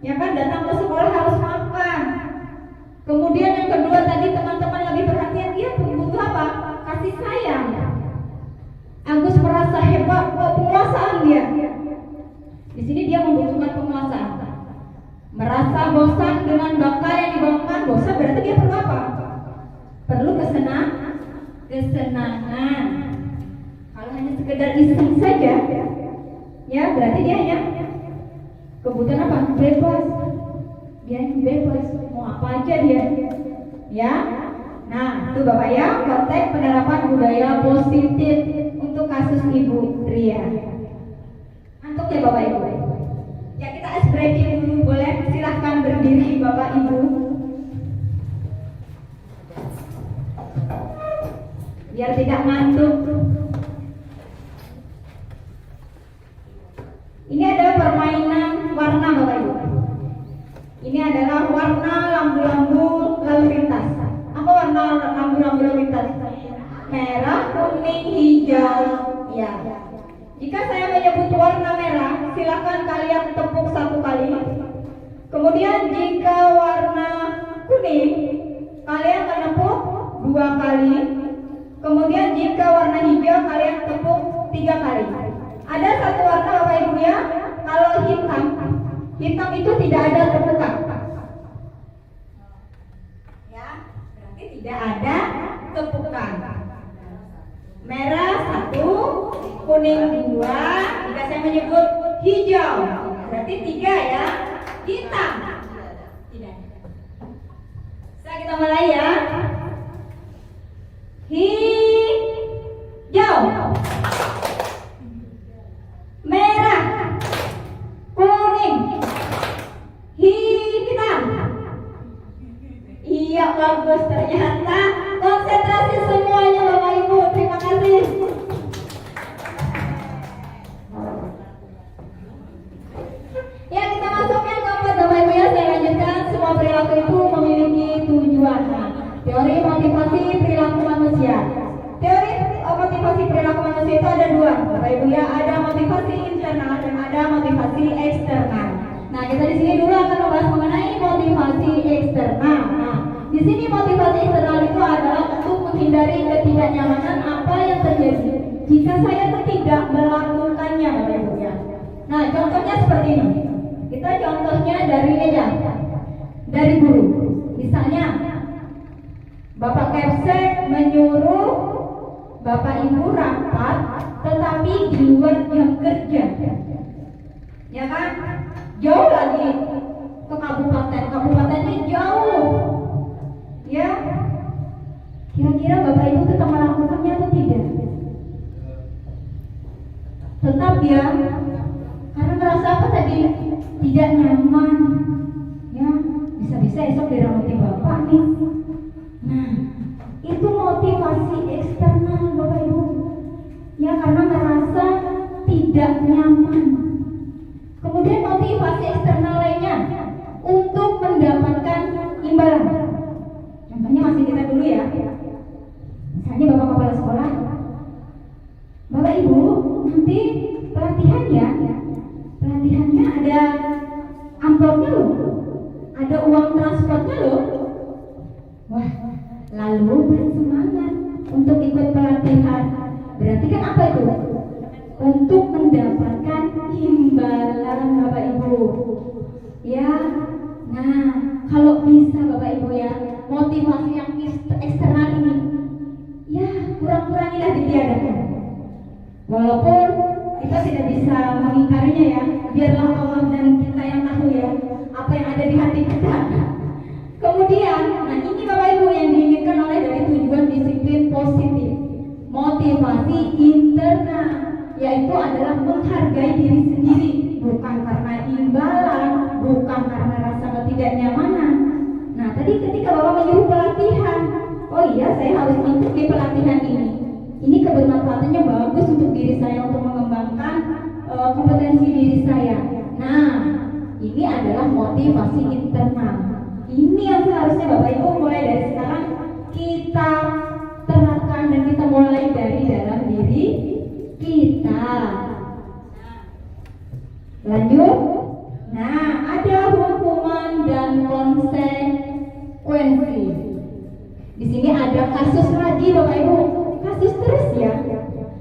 Ya kan, datang ke sekolah harus makan. Kemudian yang kedua tadi, teman-teman lebih perhatian, dia butuh apa? Kasih sayang. Agus merasa hebat, penguasaan dia. Di sini dia membutuhkan penguasaan. Merasa bosan dengan bekal yang dibawakan. Bosan berarti dia perlu apa? Perlu kesenangan. Kalau hanya sekedar iseng saja, ya berarti dia hanya kebutuhan apa? Bebas. Dia bebas, mau apa aja dia. Ya. Nah, itu Bapak ya, konteks penerapan budaya positif untuk kasus Ibu Ria. Antuk ya Bapak Ibu. Ya, kita ice breaking dulu, boleh? Silahkan berdiri Bapak Ibu. Biar tidak ngantuk. Ini adalah permainan warna Bapak Ibu. Ini adalah warna lampu-lampu lalu lintas. Apa warna lampu-lampu lalu lintas? Merah, kuning, hijau. Ya. Jika saya menyebut warna merah, silakan kalian tepuk 1 kali. Kemudian jika warna kuning, kalian menepuk 2 kali. Kemudian jika warna hijau, kalian tepuk 3 kali. Ada satu warna Bapak Ibu ya, kalau hitam itu tidak ada tepukan. Ya, berarti tidak ada tepukan. Merah 1, kuning 2, jika saya menyebut hijau, berarti 3 ya. Hitam tidak. Kita mulai ya. Hijau, merah, kuning, hitam. Iya, bagus, ternyata konsentrasi semuanya Bapak Ibu. Terima kasih. Ya, kita masuk yang keempat Bapak Ibu ya. Saya lanjutkan, semua perilaku itu memiliki tujuan. Teori motivasi perilaku manusia. Teori motivasi perilaku manusia itu ada 2 Bapak Ibu ya. Ada motivasi internal dan ada motivasi eksternal. Nah, kita di sini dulu akan membahas mengenai motivasi eksternal. Nah, di sini motivasi eksternal itu adalah untuk menghindari ketidaknyamanan apa yang terjadi jika saya tidak melakukannya Bapak Ibu ya. Nah, contohnya seperti ini. Kita contohnya dari aja, dari guru. Misalnya, Bapak Kepsek menyuruh Bapak Ibu rapat, tetapi di luar jam kerja, ya kan? Jauh lagi ke kabupatennya jauh, ya. Kira-kira Bapak Ibu tetap melakukannya atau tidak? Tetap ya, karena merasa apa tadi? Tidak nyaman, ya. Bisa-bisa esok dirauti Bapak nih. Nah, itu motivasi eksternal Bapak Ibu. Ya, karena merasa tidak nyaman. Kemudian motivasi eksternal lainnya untuk mendapatkan imbalan. Contohnya masih kita dulu ya. Misalnya Bapak Kepala Sekolah, Bapak Ibu nanti pelatihan ya. Pelatihannya ada amplopnya loh, ada uang transportnya loh. Wah, lalu bersemangat untuk ikut pelatihan. Berarti kan apa itu? Untuk mendapatkan imbalan Bapak Ibu. Ya, nah kalau bisa Bapak Ibu ya, motivasi yang eksternal ini, ya kurang-kurangilah ditiadakan. Walaupun kita tidak bisa mengingkarinya ya, biarlah Allah dan kita yang tahu ya apa yang ada di hati kita. Kemudian, nah ini Bapak Ibu yang diinginkan oleh dari tujuan disiplin positif. Motivasi internal, yaitu adalah menghargai diri sendiri, bukan karena imbalan, bukan karena rasa ketidaknyamanan. Nah tadi ketika Bapak menyuruh pelatihan, oh iya saya harus mengikuti pelatihan ini. Ini kebermanfaatannya bagus untuk diri saya, untuk mengembangkan kompetensi diri saya. Nah, ini adalah motivasi internal. Ini yang seharusnya Bapak Ibu mulai dari sekarang kita terapkan dan kita mulai dari dalam diri kita. Lanjut. Nah, ada hukuman dan konsekuensi. Di sini ada kasus lagi Bapak Ibu, kasus terus ya.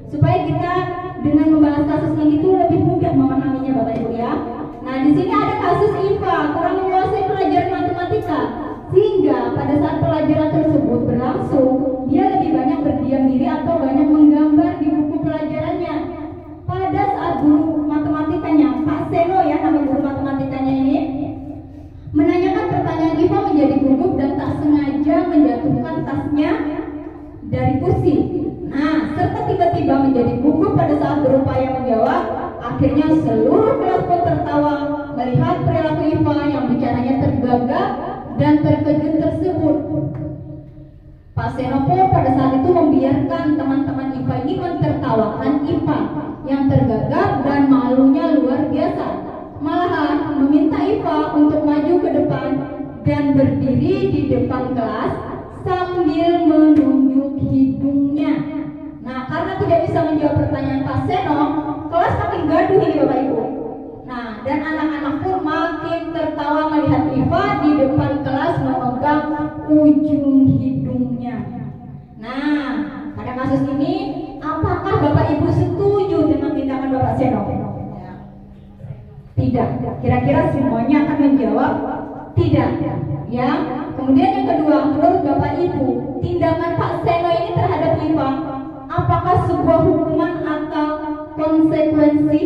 Supaya kita dengan membahas kasus ini tuh lebih mudah memahaminya Bapak Ibu ya. Nah, di sini ada kasus IPA kurang menguasai pelajaran matematika, sehingga pada saat pelajaran tersebut berlangsung, dia lebih banyak berdiam diri atau banyak menggambar di buku pelajarannya. Pada saat guru matematikanya, Pak Seno ya, nama guru matematikanya ini, menanyakan pertanyaan IPA menjadi gugup dan tak sengaja menjatuhkan tasnya dari kursi. Nah, serta tiba-tiba menjadi gugup pada saat berupaya menjawab. Akhirnya seluruh kelas pun tertawa melihat perilaku IPA yang bicaranya tergagap dan terkejut tersebut. Pak Senopo pada saat itu membiarkan teman-teman IPA ini mentertawakan IPA yang tergagap dan malunya luar biasa. Malahan meminta IPA untuk maju ke depan dan berdiri di depan kelas sambil menunjuk hidungnya. Nah, karena tidak bisa menjawab pertanyaan Pak Seno, kelas makin gaduh ini Bapak Ibu. Nah, dan anak-anak pun makin tertawa melihat Iva di depan kelas memegang ujung hidungnya. Nah, pada kasus ini, apakah Bapak Ibu setuju dengan tindakan Bapak Seno? Tidak. Kira-kira semuanya akan menjawab tidak. Ya. Kemudian yang kedua, menurut Bapak Ibu, tindakan Pak Seno ini terhadap Iva, apakah sebuah hukuman atau konsekuensi?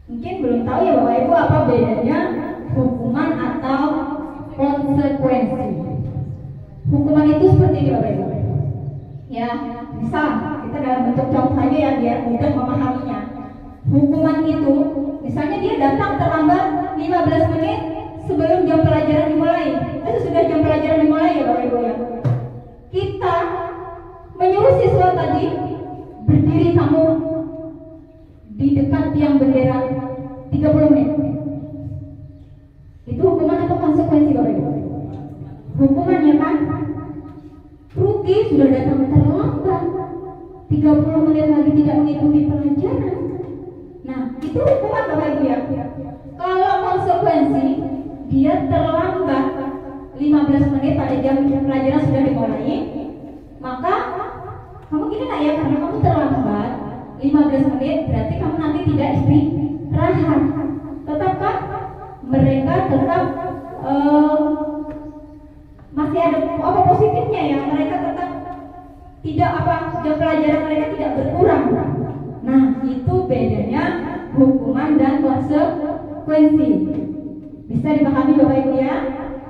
Mungkin belum tahu ya Bapak Ibu apa bedanya hukuman atau konsekuensi. Hukuman itu seperti ini Bapak Ibu. Ya, misal kita dalam bentuk contoh aja ya biar mudah memahaminya. Hukuman itu, misalnya dia datang terlambat 15 menit sebelum jam pelajaran dimulai. Sesudah jam pelajaran dimulai ya Bapak Ibu ya. Kita menyuruh siswa tadi berdiri kamu di dekat tiang bendera 30 menit. Itu hukuman atau konsekuensi Bapak Ibu? Hukumannya kan? Rugi sudah datang terlambat 30 menit lagi tidak mengikuti pelajaran. Nah, itu hukuman Bapak Ibu ya. Kalau konsekuensi, dia terlambat 15 menit pada jam pelajaran sudah dimulai, maka kamu gini lah ya, karena kamu terlambat 15 menit, berarti kamu nanti tidak istirahat. Tetapi mereka tetap masih ada apa positifnya ya, mereka tetap tidak jam pelajaran mereka tidak berkurang. Nah, itu bedanya hukuman dan konsekuensi. Bisa dipahami Bapak Ibu ya?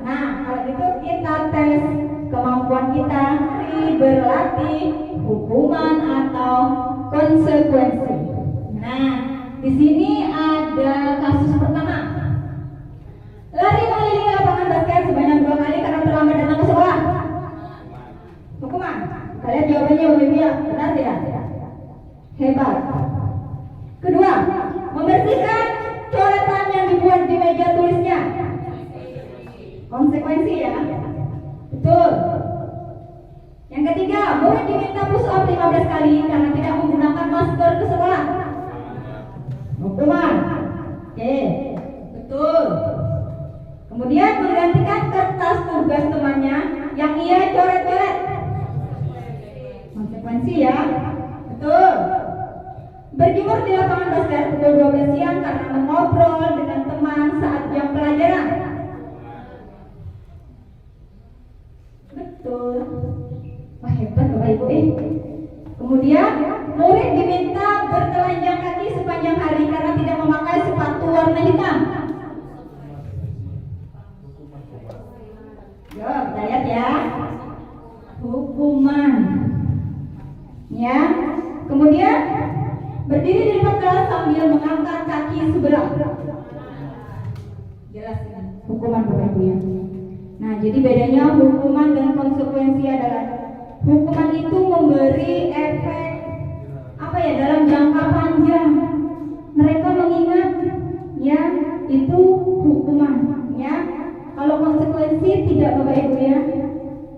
Nah, kalau gitu kita tes kemampuan kita berlatih hukuman atau konsekuensi. Nah, di sini ada kasus pertama. Lari mengelilingi lapangan basket sebanyak 2 kali karena terlambat datang ke sekolah. Hukuman. Kalian jawabannya Bapak Ibu ya? Benar tidak? Hebat. Kedua, membersihkan coretan yang dibuat di meja tulisnya. Konsekuensi ya. Betul. Yang ketiga, murid diminta push up 15 kali karena tidak menggunakan masker ke sekolah. Hukuman. Oke, betul. Kemudian menggantikan kertas tugas temannya yang ia coret-coret. Konsekuensi ya. Betul. Berjemur di lapangan basket pukul 12 siang karena mengobrol dengan teman saat jam pelajaran. Betul. Wah, hebat Bapak Ibu. Kemudian murid diminta bertelanjang kaki sepanjang hari karena tidak memakai sepatu warna hitam. Yo, kita lihat ya. Hukuman. Ya. Kemudian berdiri di depan kelas sambil mengangkat kaki sebelah. Jelas ya. Hukuman Bapak Ibu ya. Nah, jadi bedanya hukuman dan konsekuensi adalah hukuman itu memberi efek apa ya dalam jangka panjang. Mereka mengingat ya itu hukuman ya. Kalau konsekuensi tidak Bapak Ibu ya.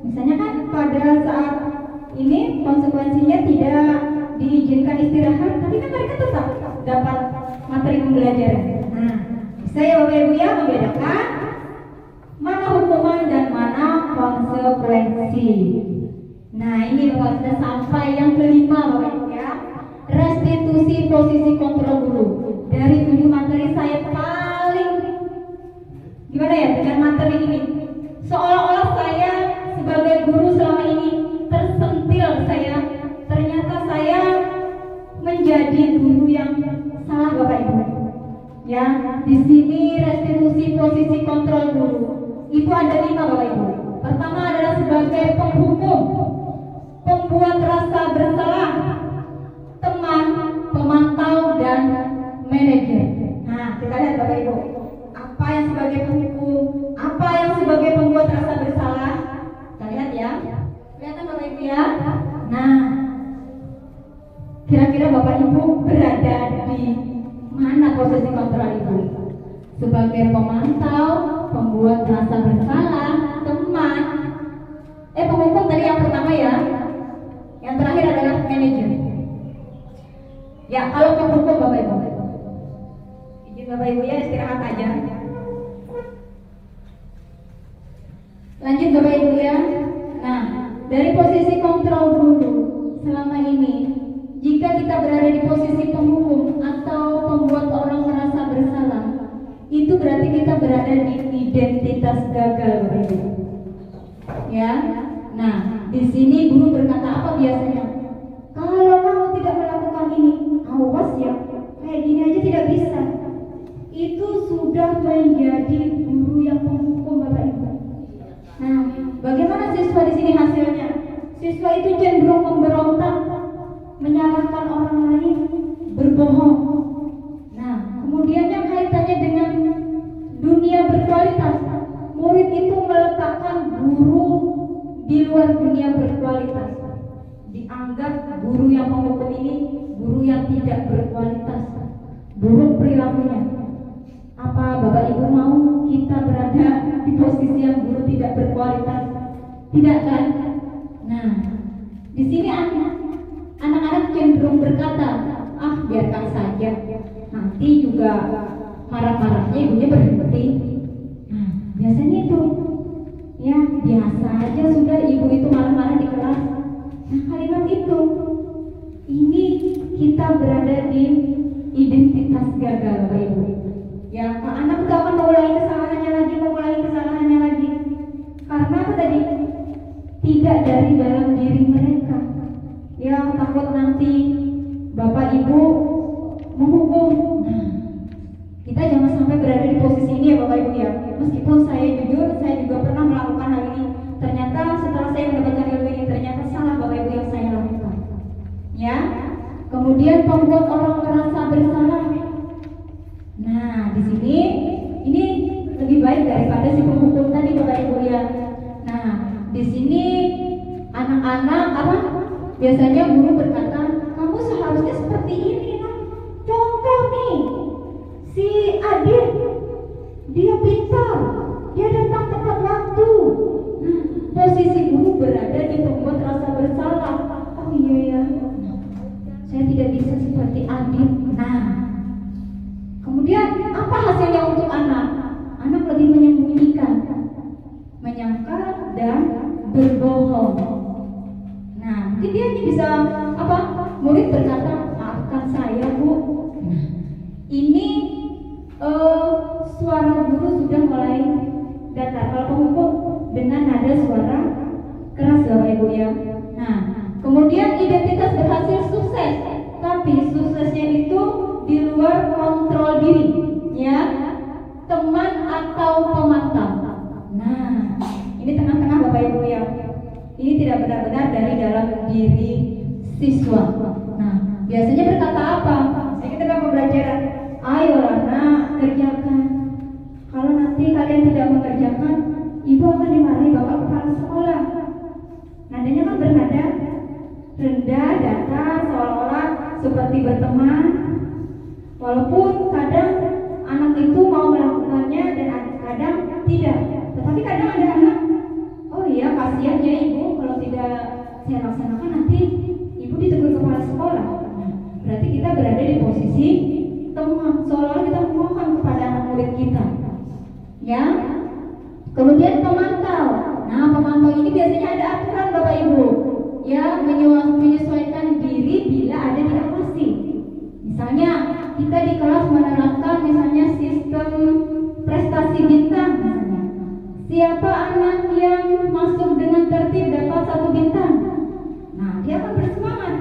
Misalnya kan pada saat ini konsekuensinya tidak diizinkan istirahat, tapi kan mereka tetap dapat materi pembelajaran. Nah, bisa ya Bapak Ibu ya membedakan mana hukuman dan mana konsekuensi. Nah, ini Bapak sudah sampai yang kelima Bapak Ibu ya. Restitusi posisi kontrol guru. Dari 7 materi saya paling gimana ya dengan materi ini? Seolah-olah saya sebagai guru selama ini tersentil saya. Ternyata saya menjadi guru yang salah Bapak Ibu. Ya, di sini restitusi posisi kontrol guru. Itu ada 5 Bapak Ibu. Pertama adalah sebagai penghukum, pembuat rasa bersalah, teman, pemantau dan manajer. Nah, kita lihat Bapak Ibu. Apa yang sebagai penghukum, apa yang sebagai pembuat rasa bersalah? Kita lihat ya. Kelihatan Bapak Ibu ya. Nah, kira-kira Bapak Ibu berada di mana posisi kontrol Ibu? Sebagai pemantau, pembuat rasa bersalah, teman. Penghukum tadi yang pertama ya. Yang terakhir adalah manajer. Lanjut Bapak Ibu ya. Nah, dari posisi kontrol guru selama ini, jika kita berada di posisi penghukum atau pembuat orang merasa bersalah, itu berarti kita berada di identitas gagal Bapak Ibu. Ya. Nah, di sini guru berkata apa biasanya? Kalau kamu tidak melakukan ini, awas ya, kayak gini aja tidak bisa. Itu sudah menjadi guru yang penghukum Bapak Ibu. Nah, bagaimana siswa di sini hasilnya? Siswa itu cenderung memberontak, menyalahkan orang lain, berbohong. Nah, kemudiannya kaitannya dengan dunia berkualitas. Murid itu meletakkan guru di luar dunia berkualitas. Dianggap guru yang penghukum ini guru yang tidak berkualitas, buruk perilakunya. Apa Bapak Ibu mau kita berada di posisi yang guru tidak berkualitas? Tidak kan? Nah, di sini anak-anak cenderung berkata, biarkan saja, nanti juga marah-marahnya ibunya berhenti. Nah, biasanya itu, ya biasa aja sudah ibu itu marah-marah di kelas. Nah, kalimat itu, ini kita berada di identitas gagal Bapak Ibu. Ya, anak itu akan mengulangi kesalahannya lagi, karena apa tadi? Tidak dari dalam diri mereka. Ya, takut nanti Bapak Ibu menghukum. Nah, kita jangan sampai berada di posisi ini ya Bapak Ibu ya. Meskipun saya jujur, saya juga pernah melakukan hal ini. Ternyata setelah saya mendapatkan ilmu ini, ternyata salah Bapak Ibu yang saya lakukan. Ya, kemudian membuat orang merasa bersalah. Nah, di sini ini lebih baik daripada si penghukum tadi Bapak Ibu ya. Nah, di sini anak-anak biasanya guru berkata, kamu seharusnya seperti ini nah. Contoh nih, si Adit, dia pintar, dia datang tepat waktu. Nah, posisi guru berada di pembuat rasa bersalah. Oh iya ya, saya tidak bisa seperti Adit. Nah, kemudian apa hasilnya untuk anak? Anak lebih menyembunyikan, menyangka dan berbohong. Nah, mungkin dia bisa murid berkata, maafkan saya Bu. Nah, ini suara guru sudah mulai datar. Kalau penghukum dengan nada suara keras Bapak Ibu ya. Nah, kemudian identitas berhasil sukses, tapi suksesnya itu di luar kontrol diri, ya, teman atau pemantau. Nah, ini tengah-tengah Bapak Ibu ya. Ini tidak benar-benar dari dalam diri siswa. Nah, biasanya berkata apa? Saya kita dalam pembelajaran, ayolah nak kerjakan. Kalau nanti kalian tidak mengerjakan, ibu akan dimarahi bapak kepala sekolah. Nadanya kan bernada rendah, datar, seolah-olah seperti berteman. Walaupun kadang anak itu mau melakukannya dan kadang tidak. Tetapi kadang ada anak, oh iya kasihan ya ibu, kalau tidak saya laksanakan nanti ibu ditegur kepala sekolah. Nah, berarti kita berada di posisi teman, seolah-olah kita memohon kepada anak murid kita. Ya. Kemudian pemantau. Nah, pemantau ini biasanya ada aturan Bapak Ibu. Ya, menyesuaikan diri bila ada diawasi. Misalnya kita di kelas menerapkan misalnya sistem prestasi bintang misalnya. Siapa anak yang masuk dengan tertib dapat 1 bintang. Nah, dia akan bersemangat.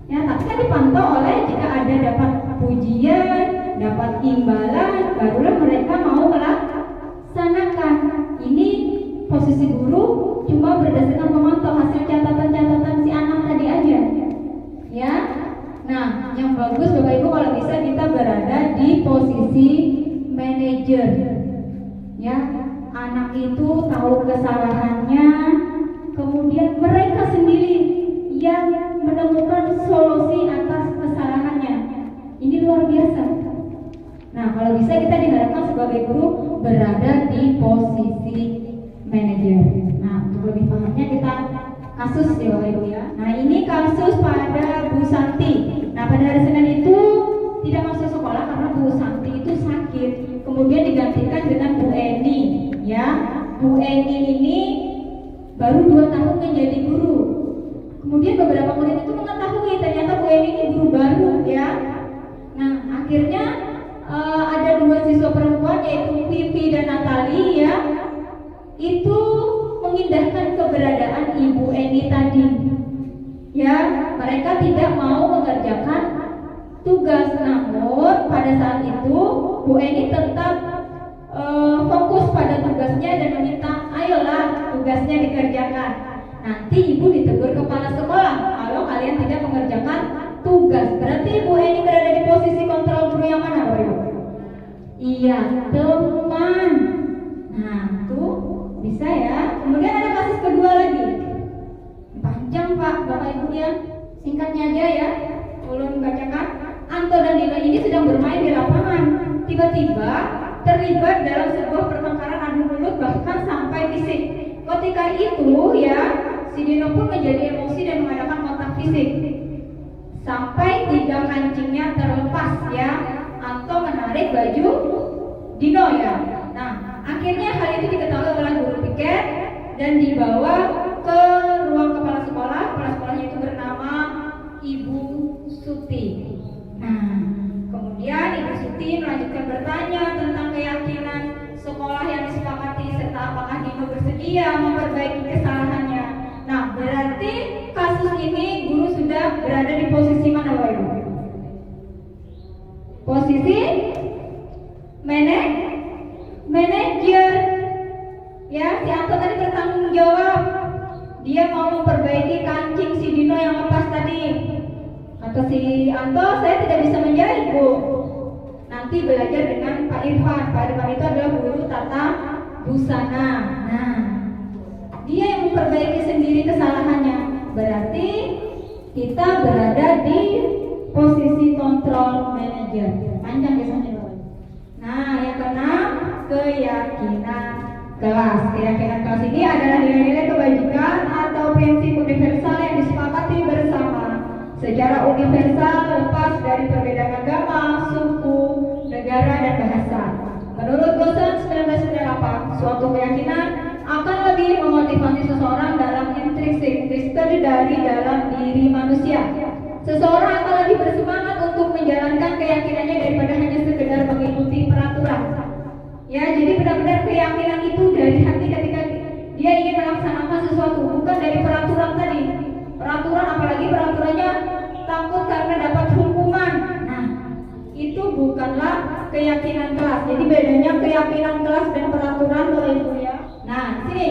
Ya, tapi kan dipantau oleh jika ada dapat pujian, dapat imbalan, barulah mereka mau melaksanakan. Ini posisi guru cuma berdasarkan memantau hasil catatan-catatan si anak tadi aja. Ya. Nah, yang bagus Bapak Ibu kalau bisa kita berada di posisi manajer. Ya, anak itu tahu kesalahannya, kemudian mereka sendiri yang menemukan solusi atas kesalahannya. Ini luar biasa. Nah, kalau bisa kita diharapkan sebagai guru berada di posisi manajer. Nah, untuk lebih pahamnya kita kasus ya Bapak Ibu ya. Nah, ini kasus pada Bu Santi. Nah, pada hari Senin itu tidak masuk sekolah karena Bu Santi itu sakit. Kemudian digantikan dengan Bu Eni, ya. Bu Eni ini baru 2 tahun menjadi guru. Kemudian beberapa murid itu mengetahui ternyata Bu Eni ini guru baru ya. Nah, akhirnya ada 2 siswa perempuan yaitu Pipi dan Natali ya, itu mengindahkan keberadaan Ibu Eni tadi. Ya, mereka tidak mau mengerjakan tugas, namun pada saat itu Bu Eni tetap fokus pada tugasnya dan meminta, ayolah tugasnya dikerjakan. Nanti ibu ditegur kepala sekolah kalau kalian tidak mengerjakan tugas. Berarti Bu Eni berada di posisi kontrol guru yang mana, Bapak Ibu? Iya, teman. Nah, tuh bisa ya. Kemudian ada kasus kedua lagi. Panjang Pak, Bapak Ibu ya. Singkatnya aja ya. Ulun bacakan. Anto dan Dina ini sedang bermain di lapangan. Tiba-tiba terlibat dalam sebuah pertengkaran adu mulut bahkan sampai fisik. Ketika itu ya, si Dino pun menjadi emosi dan mengadakan kontak fisik. Sampai 3 kancingnya terlepas ya. Anto menarik baju Dino ya. Nah, akhirnya hal itu diketahui oleh guru piket dan dibawa ke ruang kepala sekolah. Kepala sekolahnya itu bernama Ibu Suti. Nah, kemudian Ibu Suti melanjutkan bertanya tentang keyakinan sekolah yang disepakati serta apakah Dino bersedia memperbaiki kesalahannya. Nah, berarti kasus ini guru sudah berada di posisi mana, Bapak Ibu? Posisi manajer. Ya, si Anto tadi bertanggung jawab. Dia mau memperbaiki kancing si Dino yang lepas tadi. Kata si Anto, saya tidak bisa menjahit, Bu. Nanti belajar dengan Pak Irfan. Pak Irfan itu adalah guru tata busana. Nah, dia yang memperbaiki sendiri kesalahannya. Berarti kita berada di posisi kontrol manajer. Panjang biasanya, Bapak. Nah, yang keenam, keyakinan kelas. Keyakinan kelas ini adalah nilai-nilai kebajikan atau prinsip universal yang disepakati bersama secara universal lepas dari perbedaan agama, suku, negara, dan bahasa. Menurut Gosen 1998, suatu keyakinan akan lebih memotivasi seseorang dalam intrinsik dari dalam diri manusia. Seseorang akan lebih bersemangat untuk menjalankan keyakinannya daripada hanya sekedar mengikuti peraturan. Ya, jadi benar-benar keyakinan itu dari hati ketika dia ingin melaksanakan sesuatu, bukan dari peraturan tadi. Peraturan, apalagi peraturannya takut karena dapat hukuman. Nah, itu bukanlah keyakinan kelas. Jadi bedanya keyakinan kelas dan peraturan, Bapak Ibu ya. Nah, sini.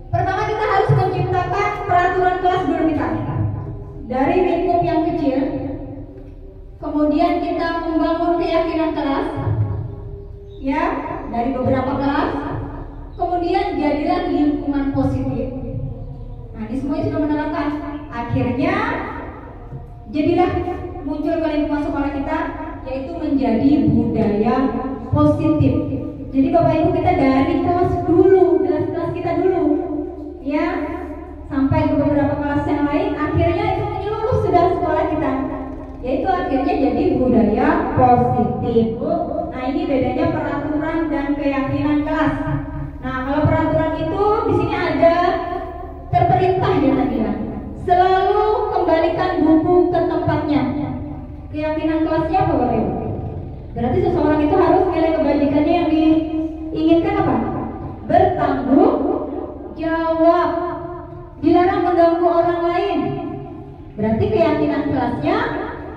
Pertama kita harus menciptakan peraturan kelas dulu kita. Dari lingkup yang kecil. Kemudian kita membangun keyakinan kelas. Ya, dari beberapa kelas. Kemudian jadilah lingkungan positif. Nah, ini semuanya sudah menerapkan. Akhirnya jadilah muncul ke lingkungan sekolah kita, yaitu menjadi budaya positif. Jadi Bapak Ibu, kita dari kelas dulu, kelas kita dulu, ya, sampai ke beberapa kelas yang lain. Akhirnya itu menyeluruh sudah sekolah kita, yaitu akhirnya jadi budaya positif. Nah, ini bedanya peraturan dan keyakinan kelas. Nah, kalau peraturan itu di sini ada terperintah ya tadi ya. Selalu kembalikan buku ke tempatnya. Keyakinan kelasnya apa, Bapak Ibu? Berarti seseorang itu harus nilai kebajikannya yang diinginkan apa? Bertanggung jawab. Dilarang mengganggu orang lain. Berarti keyakinan kelasnya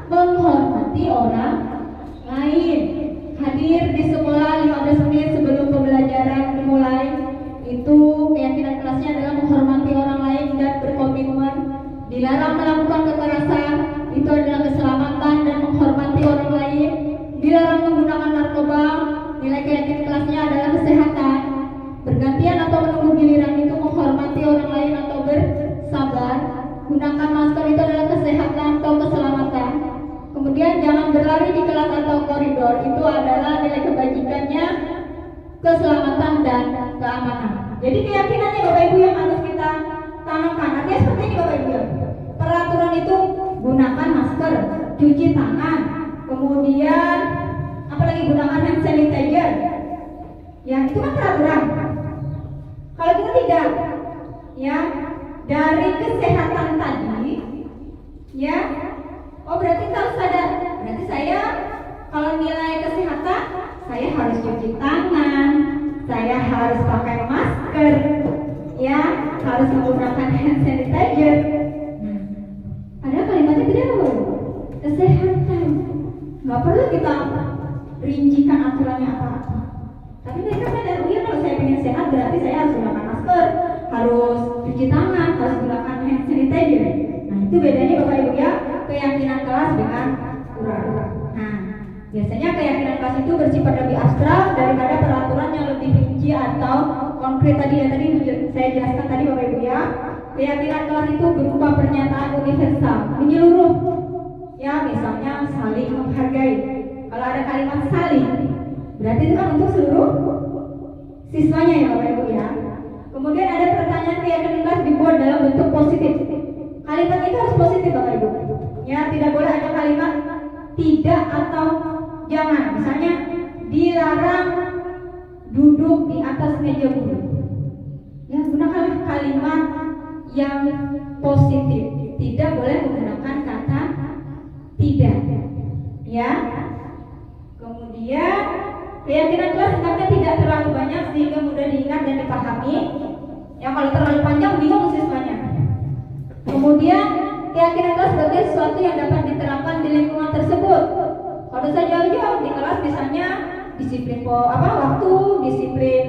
menghormati orang lain. Hadir di sekolah 15 menit sebelum pembelajaran dimulai. Itu keyakinan kelasnya adalah menghormati orang lain dan berkomitmen. Dilarang melakukan kekerasan, itu adalah keselamatan dan menghormati orang lain. Dilarang menggunakan narkoba, nilai keyakinan kelasnya adalah kesehatan. Bergantian atau menunggu giliran itu menghormati orang lain atau bersabar. Gunakan masker itu adalah kesehatan atau keselamatan. Kemudian jangan berlari di kelas atau koridor, itu adalah nilai kebajikannya, keselamatan dan keamanan. Jadi keyakinannya Bapak Ibu yang harus kita tanamkan. Artinya seperti ini Bapak Ibu. Peraturan itu gunakan masker, cuci tangan, kemudian apalagi gunakan hand sanitizer. Ya, itu kan peraturan. Kalau kita tidak, ya, dari kesehatan tadi, ya, oh berarti kita harus sadar. Berarti saya kalau nilai kesehatan, saya harus cuci tangan, saya harus pakai masker, ya, harus menggunakan hand sanitizer. Ada kalimatnya tidak apa? Kesehatan. Nggak perlu kita rincikan aturannya apa-apa. Tapi mereka sadar, oh ya kalau saya ingin sehat berarti saya harus gunakan masker, harus cuci tangan, harus gunakan hand sanitizer. Nah itu bedanya Bapak Ibu ya, keyakinan kelas dengan aturan. Nah biasanya keyakinan kelas itu bersifat lebih abstrak daripada peraturan yang lebih rinci atau konkret tadi ya, tadi saya jelaskan tadi Bapak Ibu ya. Keyakinan kelas itu berupa pernyataan universal, menyeluruh. Ya misalnya saling menghargai. Kalau ada kalimat saling, berarti itu kan untuk seluruh siswanya ya Bapak Ibu ya. Kemudian ada pertanyaan keyakinan kelas dibuat dalam bentuk positif. Kalimat itu harus positif Bapak Ibu. Ya tidak boleh ada kalimat tidak atau jangan. Misalnya dilarang duduk di atas meja guru. Ya gunakan kalimat yang positif. Tidak boleh menggunakan kata tidak. Ya. Kemudian keyakinan kelas hendaknya tidak terlalu banyak sehingga mudah diingat dan dipahami. Ya kalau terlalu panjang bingung siswanya. Kemudian keyakinan kelas sebagai sesuatu yang dapat diterapkan di lingkungan tersebut. Kalau saya jauh-jauh di kelas misalnya disiplin waktu, disiplin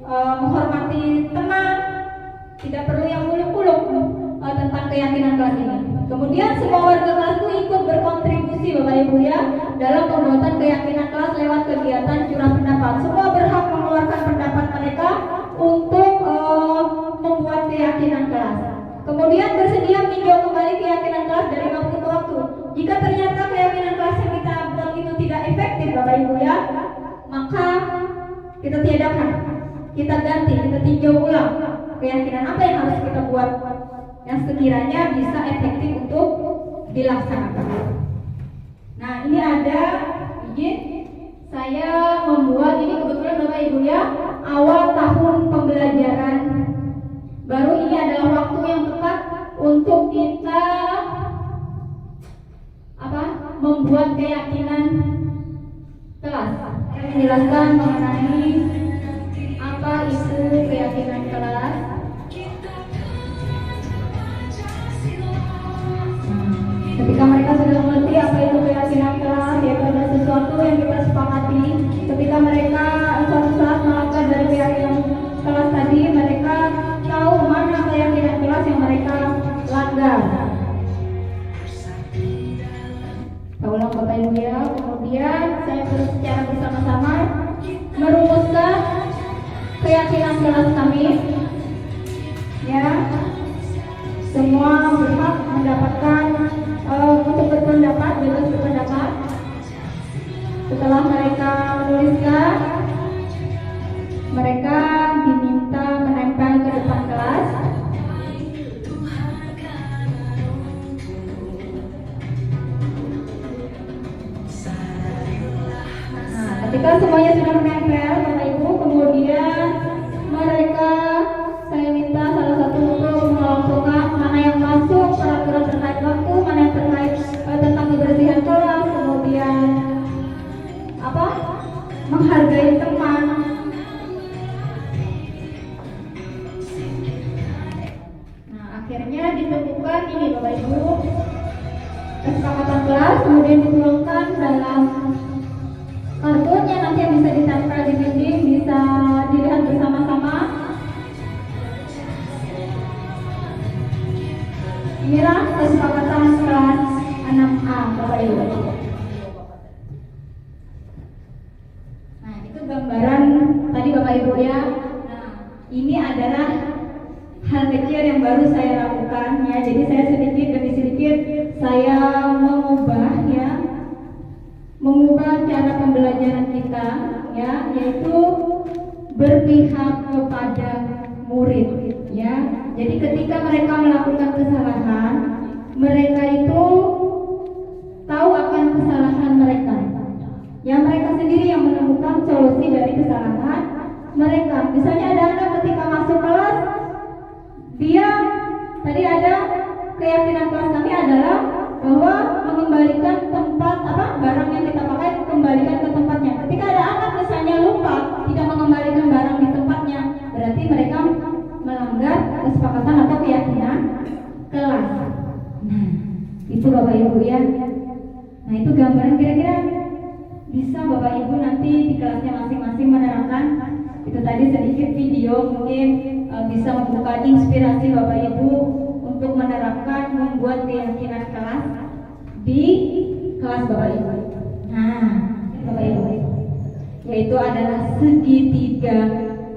menghormati teman, tidak perlu yang muluk-muluk tentang keyakinan kelas ini. Kemudian semua warga kelas itu ikut berkontribusi Bapak Ibu ya dalam pembuatan keyakinan kelas lewat kegiatan curah pendapat. Semua berhak mengeluarkan pendapat mereka untuk membuat keyakinan kelas. Kemudian bersedia meninjau kembali keyakinan kelas dari waktu ke waktu. Jika ternyata keyakinan kelas yang kita buat itu tidak efektif Bapak Ibu ya, maka kita tiadakan, kita ganti, kita tinjau ulang keyakinan apa yang harus kita buat yang sekiranya bisa efektif untuk dilaksanakan. Nah ini ada izin saya membuat ini kebetulan Bapak Ibu ya awal tahun pembelajaran baru, ini adalah waktu yang tepat untuk kita membuat keyakinan kelas. Saya menjelaskan mengenai apa itu keyakinan kelas. Ketika mereka sudah mengerti apa itu keyakinan kelas, yaitu ada sesuatu yang kita sepakati. Ketika mereka suatu saat melangkah dari keyakinan kelas tadi, mereka tahu mana keyakinan kelas yang mereka langgar. Kita ulang Bapak Ibu ya. Kemudian saya terus secara bersama-sama merumuskan keyakinan kelas kami. Ya, semua berhak mendapatkan untuk berpendapat, bebas berpendapat. Setelah mereka menuliskan, mereka diminta menempel ke depan kelas. Nah, ketika semuanya sudah menempel, Bapak Ibu, kemudian mereka saya minta salah satu untuk melakukan mana yang masuk peraturan terkait waktu, mana yang terkait tentang kebersihan kelas, kemudian menghargai teman. Nah akhirnya ditentukan ini Bapak Ibu kesepakatan kelas, kemudian dituangkan dalam kartunya nanti yang bisa ditempel di dinding, bisa dilihat bersama-sama. Inilah kesepakatan kelas 6A Bapak Ibu. Nah itu gambaran tadi Bapak Ibu ya. Nah ini adalah hal kecil yang baru saya lakukan ya. Jadi saya sedikit demi sedikit saya mengubah cara pembelajaran kita ya, yaitu berpihak kepada murid ya. Jadi ketika mereka melakukan kesalahan, mereka itu tahu akan kesalahan mereka. Ya mereka sendiri yang menemukan solusi dari kesalahan mereka. Misalnya ada anak ketika masuk kelas, dia tadi ada keyakinan kelas kami adalah bahwa mengembalikan barang yang kita pakai kembalikan ke tempatnya. Ketika ada anak misalnya lupa tidak mengembalikan barang di tempatnya, berarti mereka melanggar kesepakatan atau keyakinan kelas. Nah, itu Bapak Ibu ya. Nah, itu gambaran kira-kira bisa Bapak Ibu nanti di kelasnya masing-masing menerapkan. Itu tadi sedikit video mungkin bisa membuka inspirasi Bapak Ibu untuk menerapkan membuat keyakinan kelas di kelas Bapak Ibu. Nah, Bapak Ibu, yaitu adalah segitiga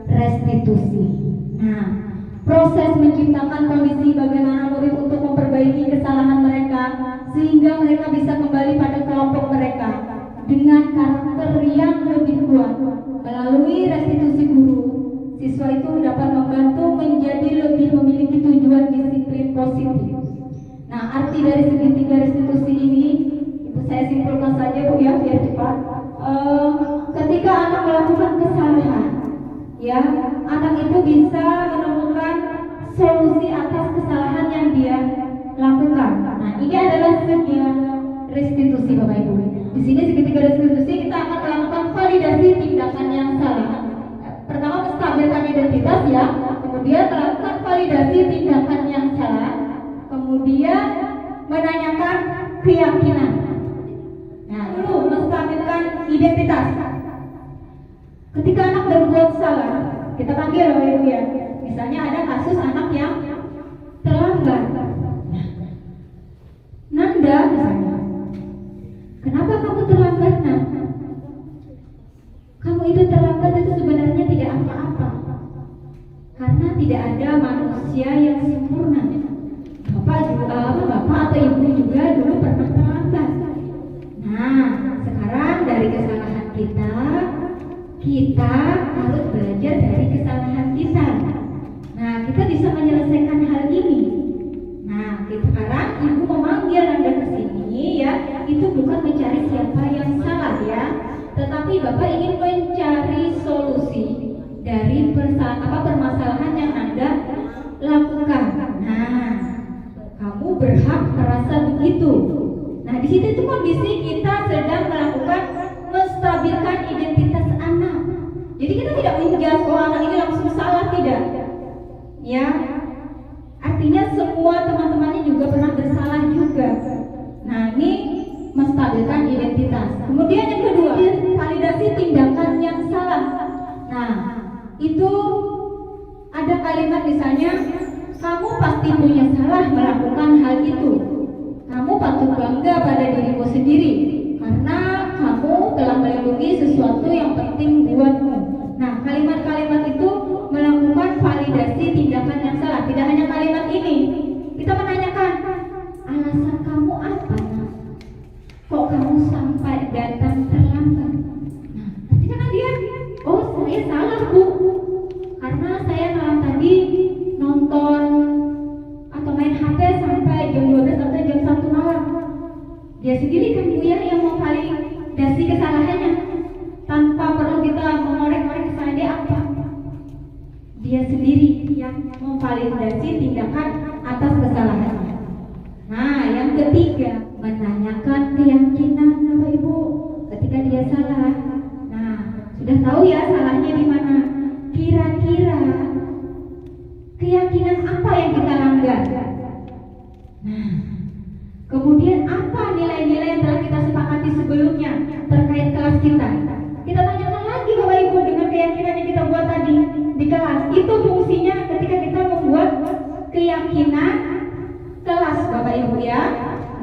restitusi. Nah, proses menciptakan kondisi bagaimana murid untuk memperbaiki kesalahan mereka sehingga mereka bisa kembali pada kelompok mereka dengan karakter yang lebih kuat. Melalui restitusi guru, siswa itu dapat membantu menjadi lebih memiliki tujuan disiplin positif. Nah, arti dari segitiga restitusi ini, itu saya simpulkan saja Bu ya, biar cepat. Ketika anak melakukan kesalahan, ya, anak itu bisa menemukan solusi atas kesalahan yang dia lakukan. Nah, ini adalah segitiga restitusi Bapak Ibu. Di sini segitiga restitusi kita akan melakukan validasi tindakan yang salah. Pertama menstabilkan identitas ya, kemudian melakukan validasi tindakan yang salah, kemudian menanyakan keyakinan. Nah, dulu menstabilkan identitas. Ketika anak berbuat salah, kita panggil Bapak Ibu ya. Misalnya ada kasus anak yang terlambat. Nanda misalnya, kenapa kamu terlambat Nak? Kamu itu terlambat itu sebenarnya tidak apa-apa, karena tidak ada manusia yang sempurna. Bapak atau ibu juga dulu pernah terlambat. Nah, sekarang dari kesalahan kita harus belajar dari kesalahan kita. Nah, kita bisa menyelesaikan hal ini. Nah, sekarang ibu memanggil Anda ke sini ya, itu bukan mencari siapa yang salah ya, tetapi Bapak ingin mencari solusi dari permasalahan yang Anda lakukan. Nah, kamu berhak merasa begitu. Nah, di situ itu kondisi kita sedang melakukan menstabilkan identitas anak. Jadi kita tidak menjudge anak ini langsung salah, tidak. Ya, artinya semua teman-temannya juga pernah bersalah juga. Nah, ini menstabilkan identitas. Kemudian yang kedua, validasi tindakan yang salah. Nah, itu ada kalimat misalnya, kamu pasti punya salah melakukan hal itu. Kamu patut bangga pada dirimu sendiri karena kamu telah melindungi sesuatu yang penting buatmu. Nah, kalimat-kalimat itu melakukan validasi tindakan yang salah. Tidak hanya kalimat ini, kita menanyakan, alasan kamu apa Nak? Kok kamu sampai datang terlambat? Nah, nanti kan dia, oh saya salah Bu, karena saya malam tadi nonton atau main HP sampai jam 12 atau jam 1 malam. Dia sendiri kan Bu ya yang memvalidasi kesalahannya, tanpa perlu kita mengorek-orek kesalahan dia apa. Dia sendiri yang memvalidasi tindakan atas kesalahannya. Nah, yang ketiga, menanyakan keyakinan Bapak Ibu ketika dia salah. Nah, sudah tahu ya salahnya di mana. Kira-kira keyakinan apa yang kita langgar? Nah, kemudian apa nilai-nilai yang telah kita sepakati sebelumnya terkait kelas kita? Kita tanyakan lagi Bapak Ibu dengan keyakinan yang kita buat tadi di kelas. Itu fungsinya ketika kita membuat keyakinan kelas Bapak Ibu ya.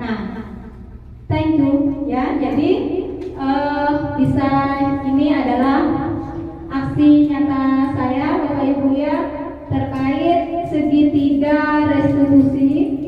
Nah, thank you ya. Jadi bisa ini adalah aksi nyata saya Bapak Ibu ya terkait segitiga restitusi.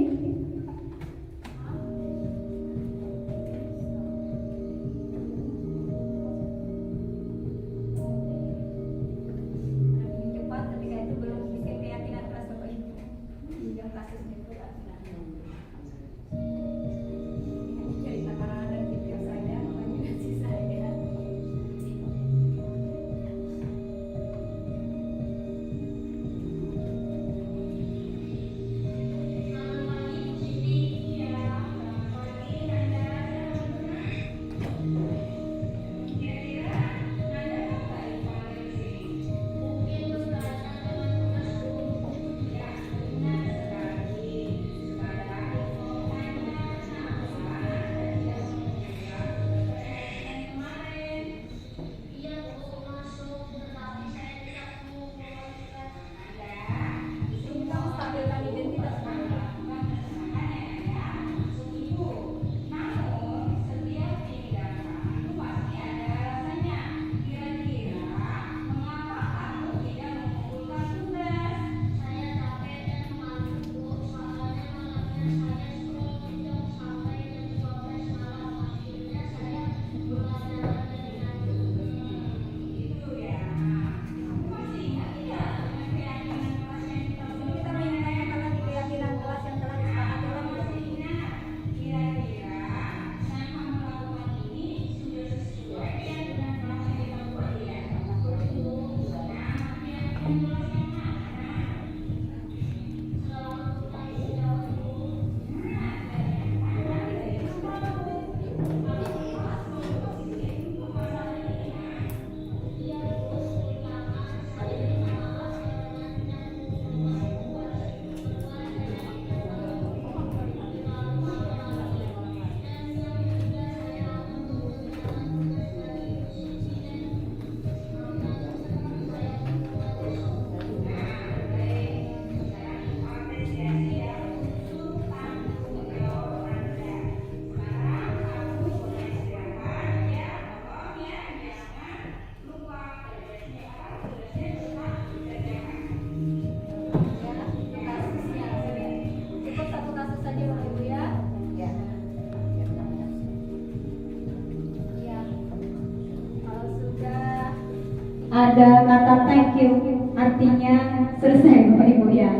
ada kata thank you, artinya selesai Bapak Ibu ya.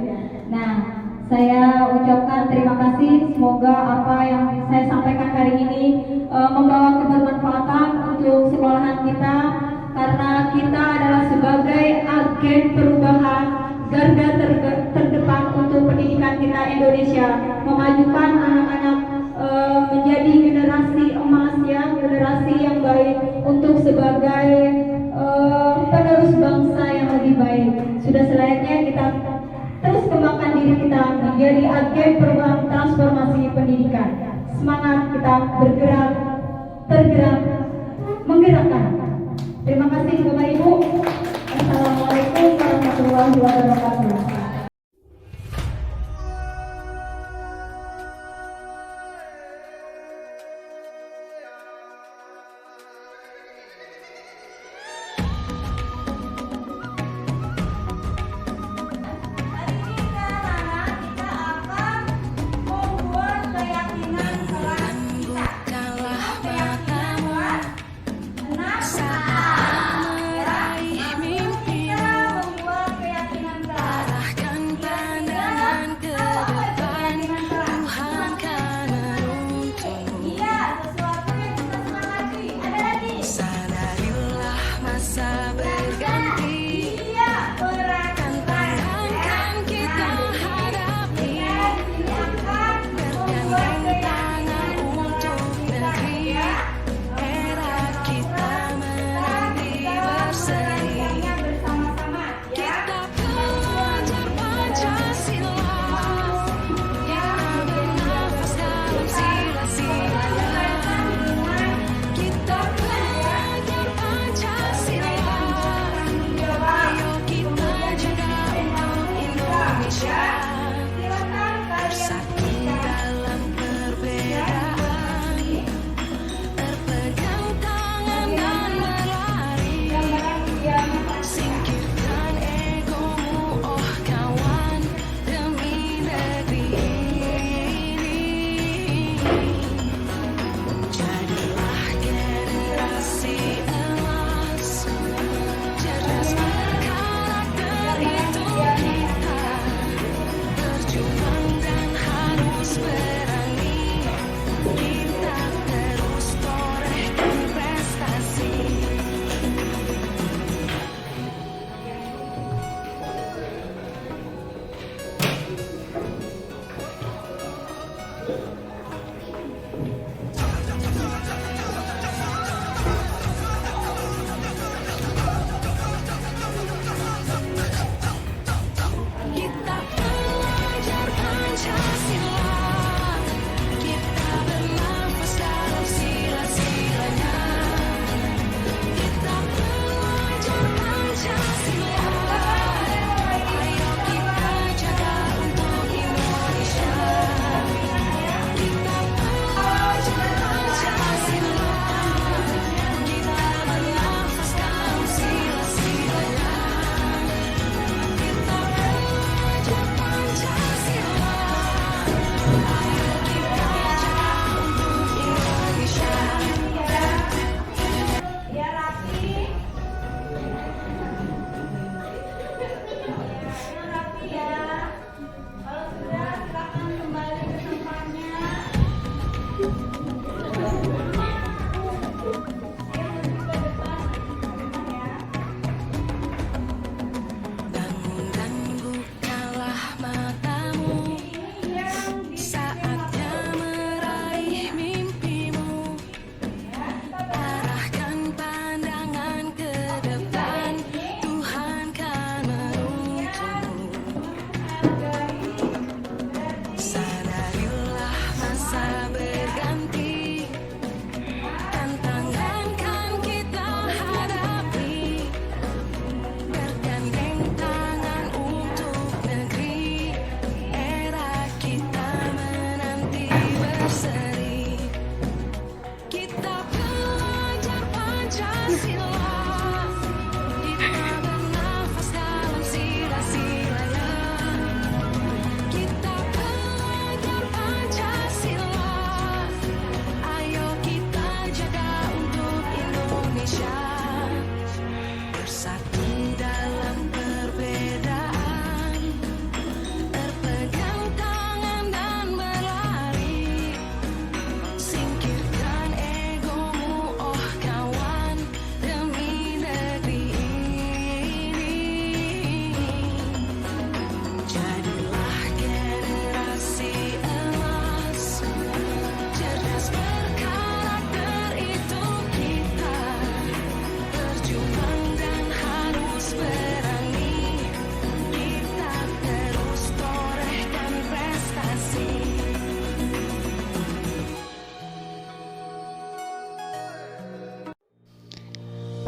Nah, saya ucapkan terima kasih, semoga apa yang saya sampaikan hari ini membawa kebermanfaatan untuk sekolahan kita, karena kita adalah sebagai agen perubahan garda terdepan untuk pendidikan kita Indonesia, memajukan anak-anak menjadi generasi emas ya, generasi yang baik untuk sebagai penerus bangsa yang lebih baik. Sudah selayaknya kita terus kembangkan diri kita menjadi agen perubahan transformasi pendidikan. Semangat kita bergerak, tergerak, menggerakkan. Terima kasih Bapak Ibu. Assalamualaikum warahmatullahi wabarakatuh.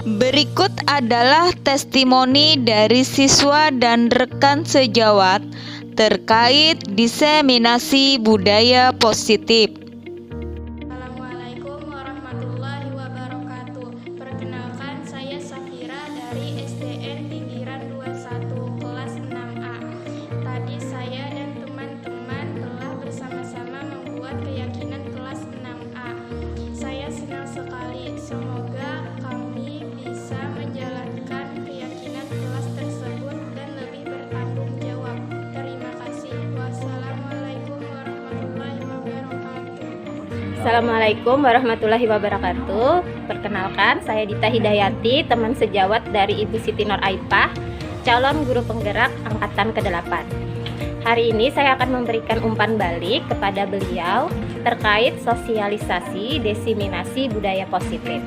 Berikut adalah testimoni dari siswa dan rekan sejawat terkait diseminasi budaya positif. Assalamualaikum warahmatullahi wabarakatuh. Perkenalkan, saya Safira dari SDN Tinggiran 21 kelas 6A. Tadi saya dan teman-teman telah bersama-sama membuat keyakinan kelas 6A. Saya senang sekali. Semoga kami bisa menjalankan keyakinan kelas tersebut dan lebih bertanggung jawab. Terima kasih. Wassalamualaikum warahmatullahi wabarakatuh. Assalamualaikum warahmatullahi wabarakatuh. Perkenalkan, saya Dita Hidayati, teman sejawat dari Ibu Siti Nur Aipah, calon guru penggerak angkatan ke-8. Hari ini saya akan memberikan umpan balik kepada beliau terkait sosialisasi diseminasi budaya positif.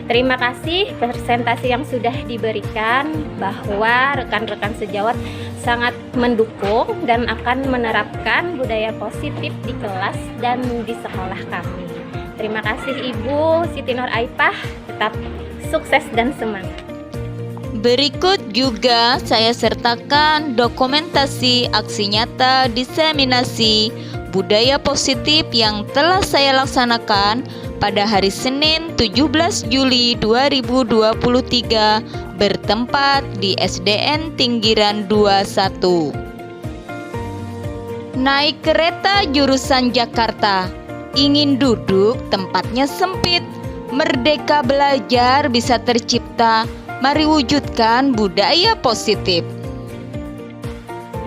Terima kasih presentasi yang sudah diberikan, bahwa rekan-rekan sejawat sangat mendukung dan akan menerapkan budaya positif di kelas dan di sekolah kami. Terima kasih Ibu Siti Nur Aipah, tetap sukses dan semangat. Berikut juga saya sertakan dokumentasi aksi nyata diseminasi budaya positif yang telah saya laksanakan pada hari Senin 17 Juli 2023 bertempat di SDN Tinggiran 21. Naik kereta jurusan Jakarta, ingin duduk tempatnya sempit, merdeka belajar bisa tercipta, mari wujudkan budaya positif.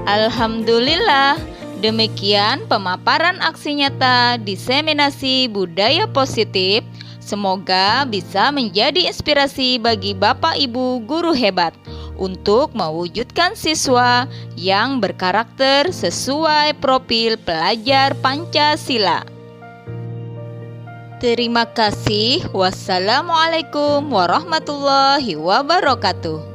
Alhamdulillah, demikian pemaparan aksi nyata diseminasi budaya positif. Semoga bisa menjadi inspirasi bagi Bapak Ibu guru hebat untuk mewujudkan siswa yang berkarakter sesuai profil pelajar Pancasila. Terima kasih. Wassalamualaikum warahmatullahi wabarakatuh.